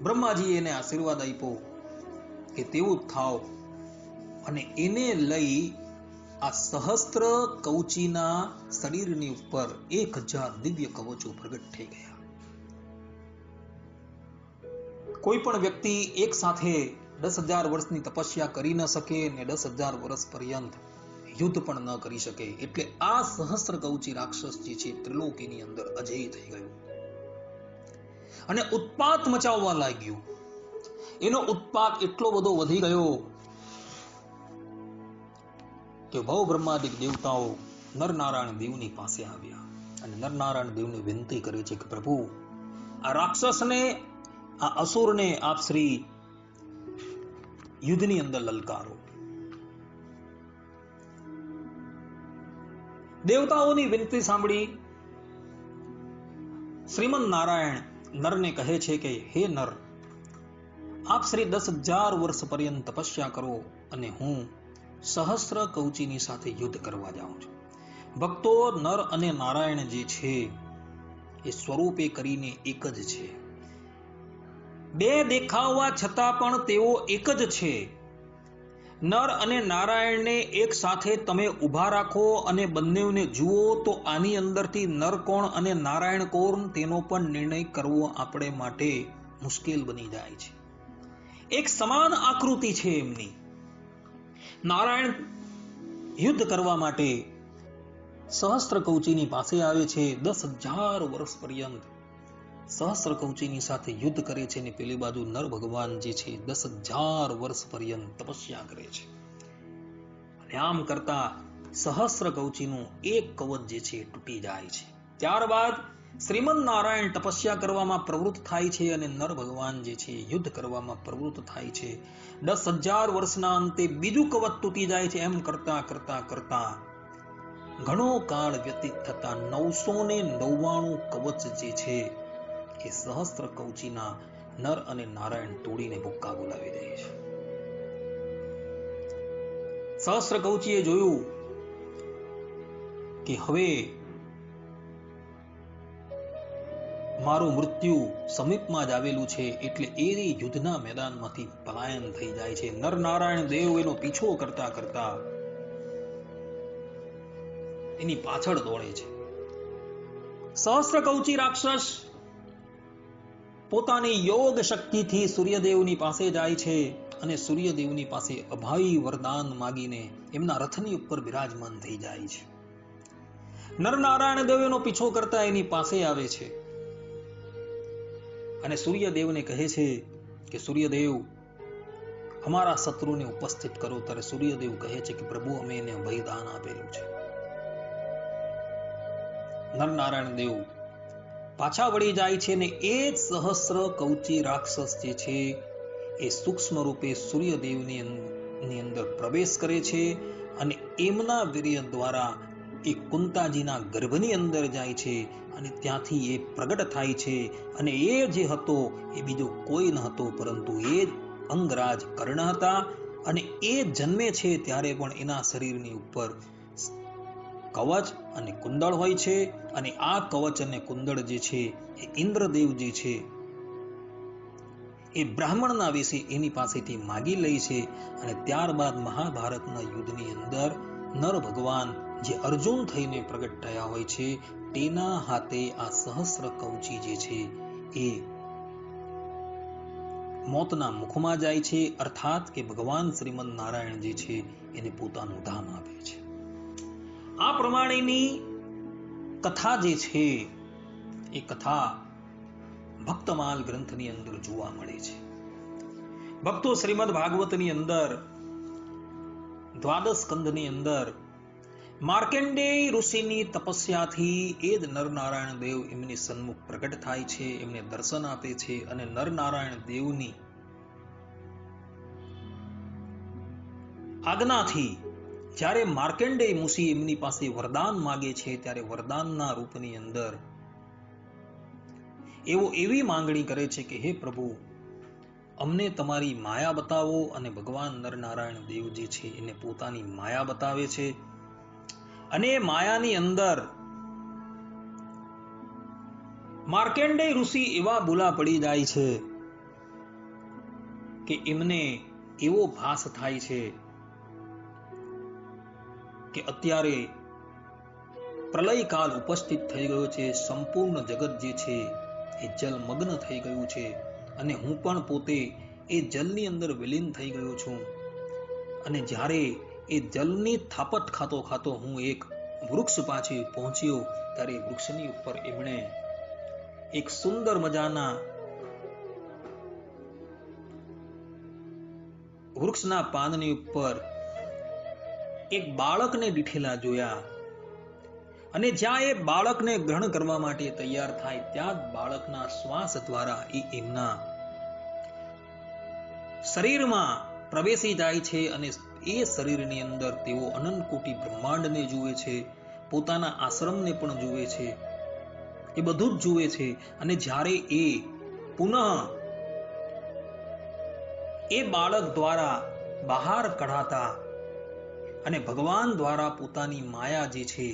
બ્રહ્માજીએ એને આશીર્વાદ આપ્યો કે તેવું જ થાવ, અને એને લઈ આ સહસ્ત્ર કવચીના શરીરની ઉપર 1000 દિવ્ય કવચો પ્રગટ થઈ ગયા. કોઈ પણ વ્યક્તિ એક સાથે 10,000 વર્ષની તપસ્યા કરી ન શકે ને 10,000 વર્ષ પર્યંત યુદ્ધ પણ ન કરી શકે. એટલે આ સહસ્ત્ર કવચી રાક્ષસ જે છે ત્રિલોકીની અંદર અજેય થઈ ગયો અને ઉત્પાત મચાવવા લાગ્યું. એનો ઉત્પાત એટલો બધો વધી ગયો કે ભવ બ્રહ્માદિક દેવતાઓ નરનારાયણ દેવની પાસે આવ્યા અને નરનારાયણ દેવને વિનંતી કરે છે કે પ્રભુ, આ રાક્ષસને, આ અસુરને આપ શ્રી યુદ્ધની અંદર લલકારો. દેવતાઓની વિનંતી સાંભળી શ્રીમન નારાયણ નરને કહે છે કે હે નર, આપ શ્રી 10,000 વર્ષ પર્યંત તપસ્યા કરો અને હું સહસ્ત્ર કવચીની સાથે યુદ્ધ કરવા જાઉં છું. ભક્તો, નર અને નારાયણ જે છે એ સ્વરૂપે કરીને એક જ છે. બે દેખાવા છતાં પણ તેઓ એક જ છે. નર અને નારાયણને એક સાથે તમે ઊભા રાખો અને બંનેને જુઓ તો આની અંદરથી નર કોણ અને નારાયણ કોણ તેનો પણ નિર્ણય કરવો આપણે માટે મુશ્કેલ બની જાય છે. એક સમાન આકૃતિ છે એમની. નારાયણ યુદ્ધ કરવા માટે સહસ્ત્ર કવચીની પાસે આવે છે. 10,000 વર્ષ પર્યંત સહસ્ત્ર કવચીની સાથે યુદ્ધ કરે છે અને પેલી બાજુ નર ભગવાન જે છે 10,000 વર્ષ પર્યંત તપસ્યા કરે છે. અને આમ કરતા સહસ્ત્ર કવચીનું એક કવચ જે છે તૂટી જાય છે. ત્યારબાદ શ્રીમન નારાયણ તપસ્યા કરવામાં પ્રવૃત્ત થાય છે અને નર ભગવાન જે છે યુદ્ધ કરવામાં પ્રવૃત્ત થાય છે. 10,000 વર્ષના અંતે બીજું કવચ તૂટી જાય છે. એમ કરતા કરતા કરતા ઘણો કાળ વ્યતીત થતા 999 કવચ જે છે એ સહસ્ત્ર કવચીના નર અને નારાયણ તોડીને ભૂક્કા બોલાવી દે છે. સહસ્ત્ર કવચીએ જોયું કે હવે મારું મૃત્યુ સમીપમાં જ આવેલું છે, એટલે એ યુદ્ધના મેદાનમાંથી પલાયન થઈ જાય છે. નર નારાયણ દેવ એનો પીછો કરતા કરતા એની પાછળ દોડે છે. સહસ્ત્ર કવચી રાક્ષસ પોતાની યોગ શક્તિથી સૂર્યદેવની પાસે જાય છે અને સૂર્યદેવની પાસે અભય વરદાન માગીને એમના રથની ઉપર બિરાજમાન થઈ જાય છે. નરનારાયણ દેવ એનો પીછો કરતા એની પાસે આવે છે અને સૂર્યદેવને કહે છે કે સૂર્યદેવ, અમારા શત્રુને ઉપસ્થિત કરો. ત્યારે સૂર્યદેવ કહે છે કે પ્રભુ, અમે એને અભયદાન આપેલું છે. નરનારાયણ દેવ પાછા વળી જાય છે ને એ સહસ્ત્ર કવચી રાક્ષસ જે છે એ સૂક્ષ્મ રૂપે સૂર્યદેવની અંદર પ્રવેશ કરે છે અને એમના વીર્ય દ્વારા એ કુંતાજીના ગર્ભની અંદર જાય છે અને ત્યાંથી એ પ્રગટ થાય છે. અને એ જે હતો એ બીજો કોઈ ન હતો પરંતુ એ અંગરાજ કર્ણ હતા. અને એ જન્મે છે ત્યારે પણ એના શરીરની ઉપર કવચ અને કુંડળ હોય છે અને આ કવચ અને કુંડળ જે છે એ ઇન્દ્રદેવ જે છે એ બ્રાહ્મણના વિશે એની પાસેથી માગી લે છે. અને ત્યારબાદ મહાભારતના યુદ્ધની અંદર નર ભગવાન જે અર્જુન થઈને પ્રગટ થયા હોય છે તેના હાથે આ સહસ્ત્ર કવચી જે છે એ મોતના મુખમાં જાય છે. અર્થાત કે ભગવાન શ્રીમન નારાયણ જે છે એને પોતાનું ધામ આપે છે. આ પ્રમાણેની કથા જે છે એ કથા ભક્તમાલ ગ્રંથની અંદર જોવા મળે છે. ભક્તો, શ્રીમદ ભાગવતની અંદર દ્વાદશ સ્કંધની અંદર માર્કંડેય ઋષિની તપસ્યાથી એ જ નરનારાયણ દેવ એમની સન્મુખ પ્રગટ થાય છે, એમને દર્શન આપે છે. અને નરનારાયણ દેવની આજ્ઞાથી જ્યારે માર્કંડેય ઋષિ એમની પાસે વરદાન માગે છે ત્યારે વરદાનના રૂપની અંદર એવી માંગણી કરે છે કે હે પ્રભુ, અમને તમારી માયા બતાવો. અને ભગવાન નરનારાયણ દેવ જે છે એને પોતાની માયા બતાવે છે. અને માયાની અંદર માર્કંડેય ઋષિ એવા ભૂલા પડી જાય છે કે એમને એવો ભાસ થાય છે કે અત્યારે પ્રલયકાલ ઉપસ્થિત થઈ ગયો છે, સંપૂર્ણ જગત જે છે એ જલમગ્ન થઈ ગયું છે અને હું પણ પોતે એ જલની અંદર વિલીન થઈ ગયો છું. અને જ્યારે એ જલની થાપટ ખાતો ખાતો હું એક વૃક્ષ પાસે પહોંચ્યો ત્યારે વૃક્ષની ઉપર એમણે એક સુંદર મજાના વૃક્ષના પાનની ઉપર એક બાળકને દીઠેલા જોયા અને જ્યાં એ બાળકને ગ્રહણ કરવા માટે તૈયાર થાય ત્યાં જ બાળકના શ્વાસ દ્વારા એ એમના શરીરમાં પ્રવેશી જાય છે અને એ શરીરની અંદર તેઓ અનંત કોટી બ્રહ્માંડને જુએ છે, પોતાના આશ્રમને પણ જુએ છે, એ બધું જ જુએ છે. અને જ્યારે એ પુનઃ એ બાળક દ્વારા બહાર કઢાતા અને ભગવાન દ્વારા પોતાની માયા જે છે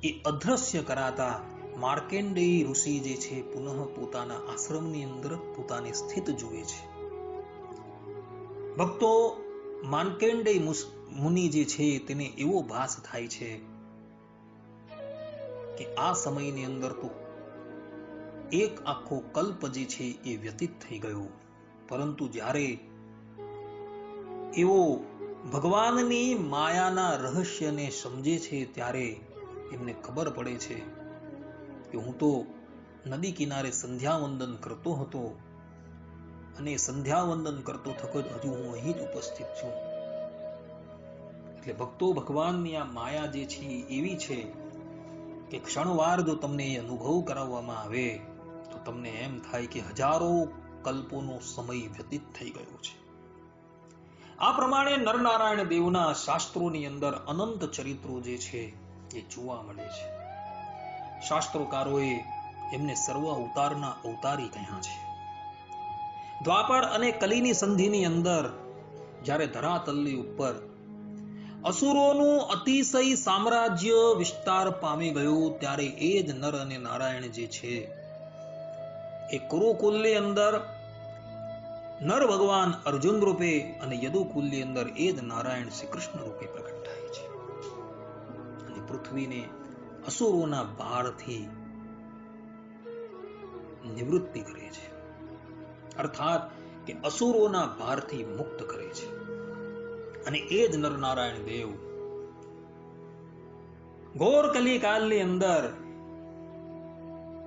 એ અદ્રશ્ય કરાતા માર્કેન્ડેય ઋષિ જે છે પુનઃ પોતાના આશ્રમની અંદર પોતાને સ્થિત જુએ છે. ભક્તો, માર્કેન્ડેય મુનિ જે છે તેને એવો ભાસ થાય છે કે આ સમયની અંદર તો એક આખો કલ્પ જે છે એ વ્યતીત થઈ ગયો, પરંતુ જ્યારે એવો ભગવાનની માયાના રહસ્યને સમજે છે ત્યારે એમને ખબર પડે છે કે હું તો નદી કિનારે સંધ્યાવંદન કરતો હતો અને સંધ્યાવંદન કરતો થકો હજુ હું અહીં જ ઉપસ્થિત છું. એટલે ભક્તો, ભગવાનની આ માયા જે છે એવી છે કે ક્ષણવાર જો તમને એ અનુભવ કરાવવામાં આવે તો તમને એમ થાય કે હજારો કલ્પોનો સમય વ્યતીત થઈ ગયો છે. આ પ્રમાણે નરનારાયણ દેવના શાસ્ત્રોની અંદર અનંત ચરિત્રો જે છે એ જોવા મળે છે. શાસ્ત્રોકારોએ એમને સર્વ અવતારના અવતારી કહ્યા છે. દ્વાપર અને કલીની સંધિની અંદર જ્યારે ધરાતલની ઉપર અસુરોનું અતિશય સામ્રાજ્ય વિસ્તાર પામી ગયું ત્યારે એ જ નર અને નારાયણ જે છે એ કુરુકુલની અંદર નર ભગવાન અર્જુન રૂપે અને યદુકુલની અંદર એ જ નારાયણ શ્રી કૃષ્ણ રૂપે પ્રગટ થાય છે અને પૃથ્વીને અસુરોના ભારથી નિવૃત્તિ કરે છે, અર્થાત કે અસુરોના ભારથી મુક્ત કરે છે. અને એ જ નરનારાયણ દેવ ઘોર કલિકાલની અંદર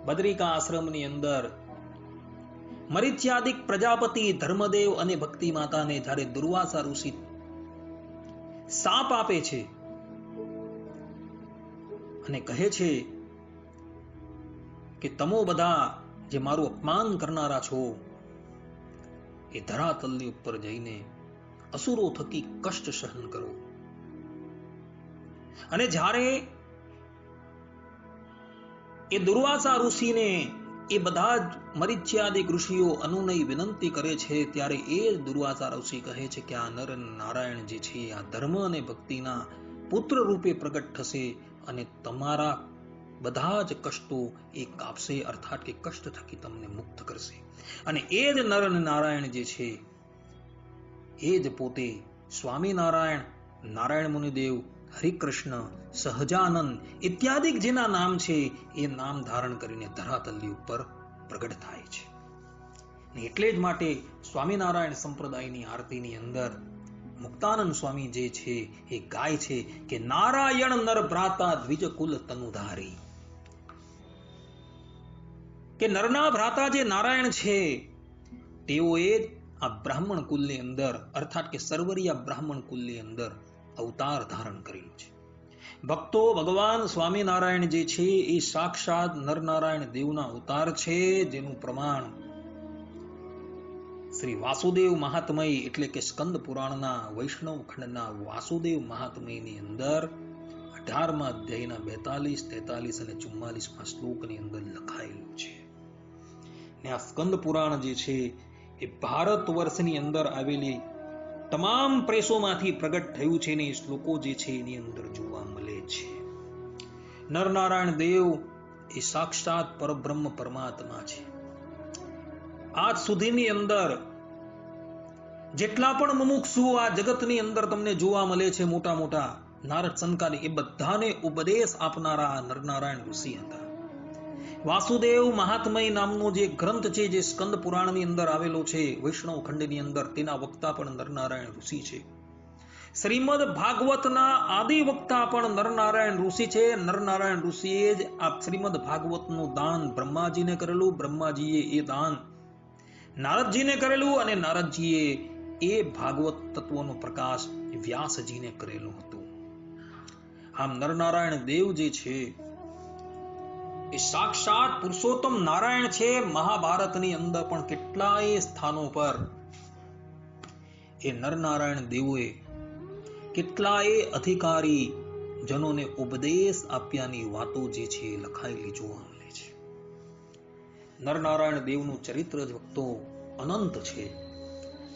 બદ્રિકા આશ્રમની અંદર મરિચ્યાદિક પ્રજાપતિ ધર્મદેવ અને ભક્તિ માતાને જ્યારે દુર્વાસા ઋષિ શાપ આપે છે અને કહે છે કે તમો બધા જે મારું અપમાન કરનારા છો એ ધરાતલની ઉપર જઈને અસુરો થકી કષ્ટ સહન કરો. અને જ્યારે એ દુર્વાસા ઋષિને એ બધા જ મરિચ્યાદિક ઋષિઓ અનુનય વિનંતી કરે છે ત્યારે એ દુર્વાસા ઋષિ કહે છે કે આ નર નારાયણ જે છે આ ધર્મ અને ભક્તિના પુત્ર રૂપે પ્રગટ થશે અને તમારા બધા જ કષ્ટો એ કાપશે, અર્થાત કે કષ્ટ થકી તમને મુક્ત કરશે. અને એ જ નર નારાયણ જે છે એ જ પોતે સ્વામિનારાયણ, નારાયણ મુનિદેવ, હરિકૃષ્ણ, સહજાનંદ ઇત્યાદિક જેના નામ છે એ નામ ધારણ કરીને ધરાતલની ઉપર પ્રગટ થાય છે. એટલે જ માટે સ્વામિનારાયણ સંપ્રદાયની આરતીની અંદર મુક્તાનંદ સ્વામી જે છે એ ગાય છે કે નારાયણ નર ભ્રાતા દ્વિજ કુલ તનુધારી, કે નરના ભ્રાતા જે નારાયણ છે તેઓએ આ બ્રાહ્મણ કુલની અંદર અર્થાત કે સરવરિયા બ્રાહ્મણ કુલની અંદર અવતાર ધારણ કરેલું છે. ભક્તો, ભગવાન સ્વામિનારાયણ જે છે એ સાક્ષાત નરનારાયણ દેવના અવતાર છે, જેનું પ્રમાણ શ્રી વાસુદેવ મહાત્મય એટલે કે સ્કંદ પુરાણના વૈષ્ણવ ખંડના વાસુદેવ મહાત્મયની અંદર 18મા અધ્યાયના 42, 43 અને 44મા શ્લોકની અંદર લખાયેલું છે. ને આ સ્કંદ પુરાણ જે છે એ ભારત વર્ષની અંદર આવેલી તમામ પ્રેસોમાંથી પ્રગટ થયું છે ને એ શ્લોકો જે છે એની અંદર જોવા મળે છે. નરનારાયણ દેવ એ સાક્ષાત પરબ્રહ્મ પરમાત્મા છે. આજ સુધીની અંદર જેટલા પણ મુમુક્ષુઓ આ જગતની અંદર તમને જોવા મળે છે, મોટા મોટા નારદ સંકાલી, એ બધાને ઉપદેશ આપનારા નરનારાયણ ઋષિ હતા. વાસુદેવ મહાત્મય નામનો જે ગ્રંથ છે, જે સ્કંદ પુરાણની અંદર આવેલો છે, વૈષ્ણવ ખંડની અંદર, તેના વક્તા પણ નરનારાયણ ઋષિ છે. શ્રીમદ ભાગવતના આદિ વક્તા પણ નરનારાયણ ઋષિ છે. નરનારાયણ ઋષિએ જ આ શ્રીમદ ભાગવતનું દાન બ્રહ્માજીને કરેલું, બ્રહ્માજીએ એ દાન નારદજીને કરેલું, અને નારદજીએ એ ભાગવત તત્વનો પ્રકાશ વ્યાસજીને કરેલું હતું. આમ નરનારાયણ દેવ જે છે એ સાક્ષાત પુરુષોત્તમ નારાયણ છે. મહાભારતની અંદર પણ કેટલાય સ્થાનો પર એ નરનારાયણ દેવોએ કેટલાય અધિકારી જનોને ઉપદેશ આપ્યાની વાતો જે છે એ લખાયેલી જોવા મળે છે. નરનારાયણ દેવનું ચરિત્ર જ ભક્તો અનંત છે.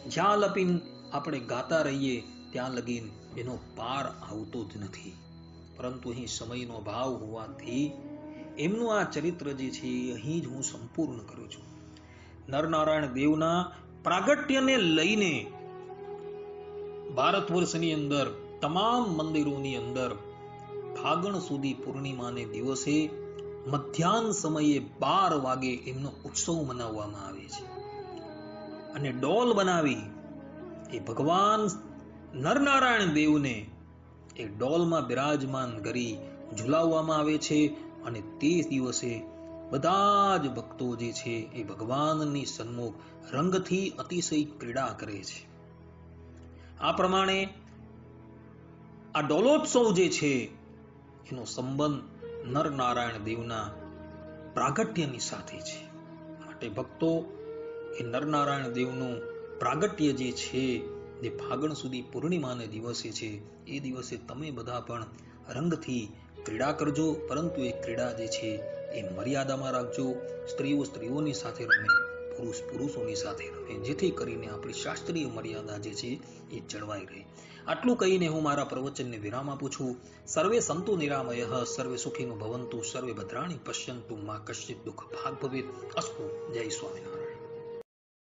જ્યાં લપીન આપણે ગાતા રહીએ ત્યાં લગીન એનો પાર આવતો જ નથી. પરંતુ અહીં સમયનો અભાવ હોવાથી એમનું આ ચરિત્ર જે છે અહીં જ હું સંપૂર્ણ કરું છું. નરનારાયણ દેવના પ્રાગટ્યને લઈને ભારત વર્ષની અંદર તમામ મંદિરોની અંદર ફાગણ સુધી પૂર્ણિમાને દિવસે મધ્યાહન સમયે 12 વાગે એમનો ઉત્સવ મનાવવામાં આવે છે. અને ડોલ બનાવી એ ભગવાન નરનારાયણ દેવને એ ડોલમાં બિરાજમાન કરી ઝુલાવવામાં આવે છે. અને તે દિવસે બધા જ ભક્તો જે છે એ ભગવાનની સન્મુખ રંગથી અતિશય ક્રીડા કરે છે. આ પ્રમાણે આ ડોલોત્સવ જે છે એનો સંબંધ નરનારાયણ દેવના પ્રાગટ્યની સાથે છે. માટે ભક્તો એ નરનારાયણ દેવનું પ્રાગટ્ય જે છે જે ફાગણ સુધી પૂર્ણિમાને દિવસે છે, એ દિવસે તમે બધા પણ રંગથી ક્રીડા કરજો. પરંતુ એ ક્રીડા જે છે એ મર્યાદામાં રાખજો. સ્ત્રીઓ સ્ત્રીઓની સાથે રમે, પુરુષ પુરુષોની સાથે રમે, જેથી કરીને આપણી શાસ્ત્રીય મર્યાદા જે છે એ જળવાઈ રહે. આટલું કહીને હું મારા પ્રવચનને વિરામ આપું છું. સર્વે સંતુ નિરામયઃ, સર્વે સુખીનો ભવંતુ, સર્વે ભદ્રાણી પશ્યંતુ, મા કશ્ચિત દુઃખ ભાગ ભવેત. અસ્તુ. જય સ્વામિનારાયણ.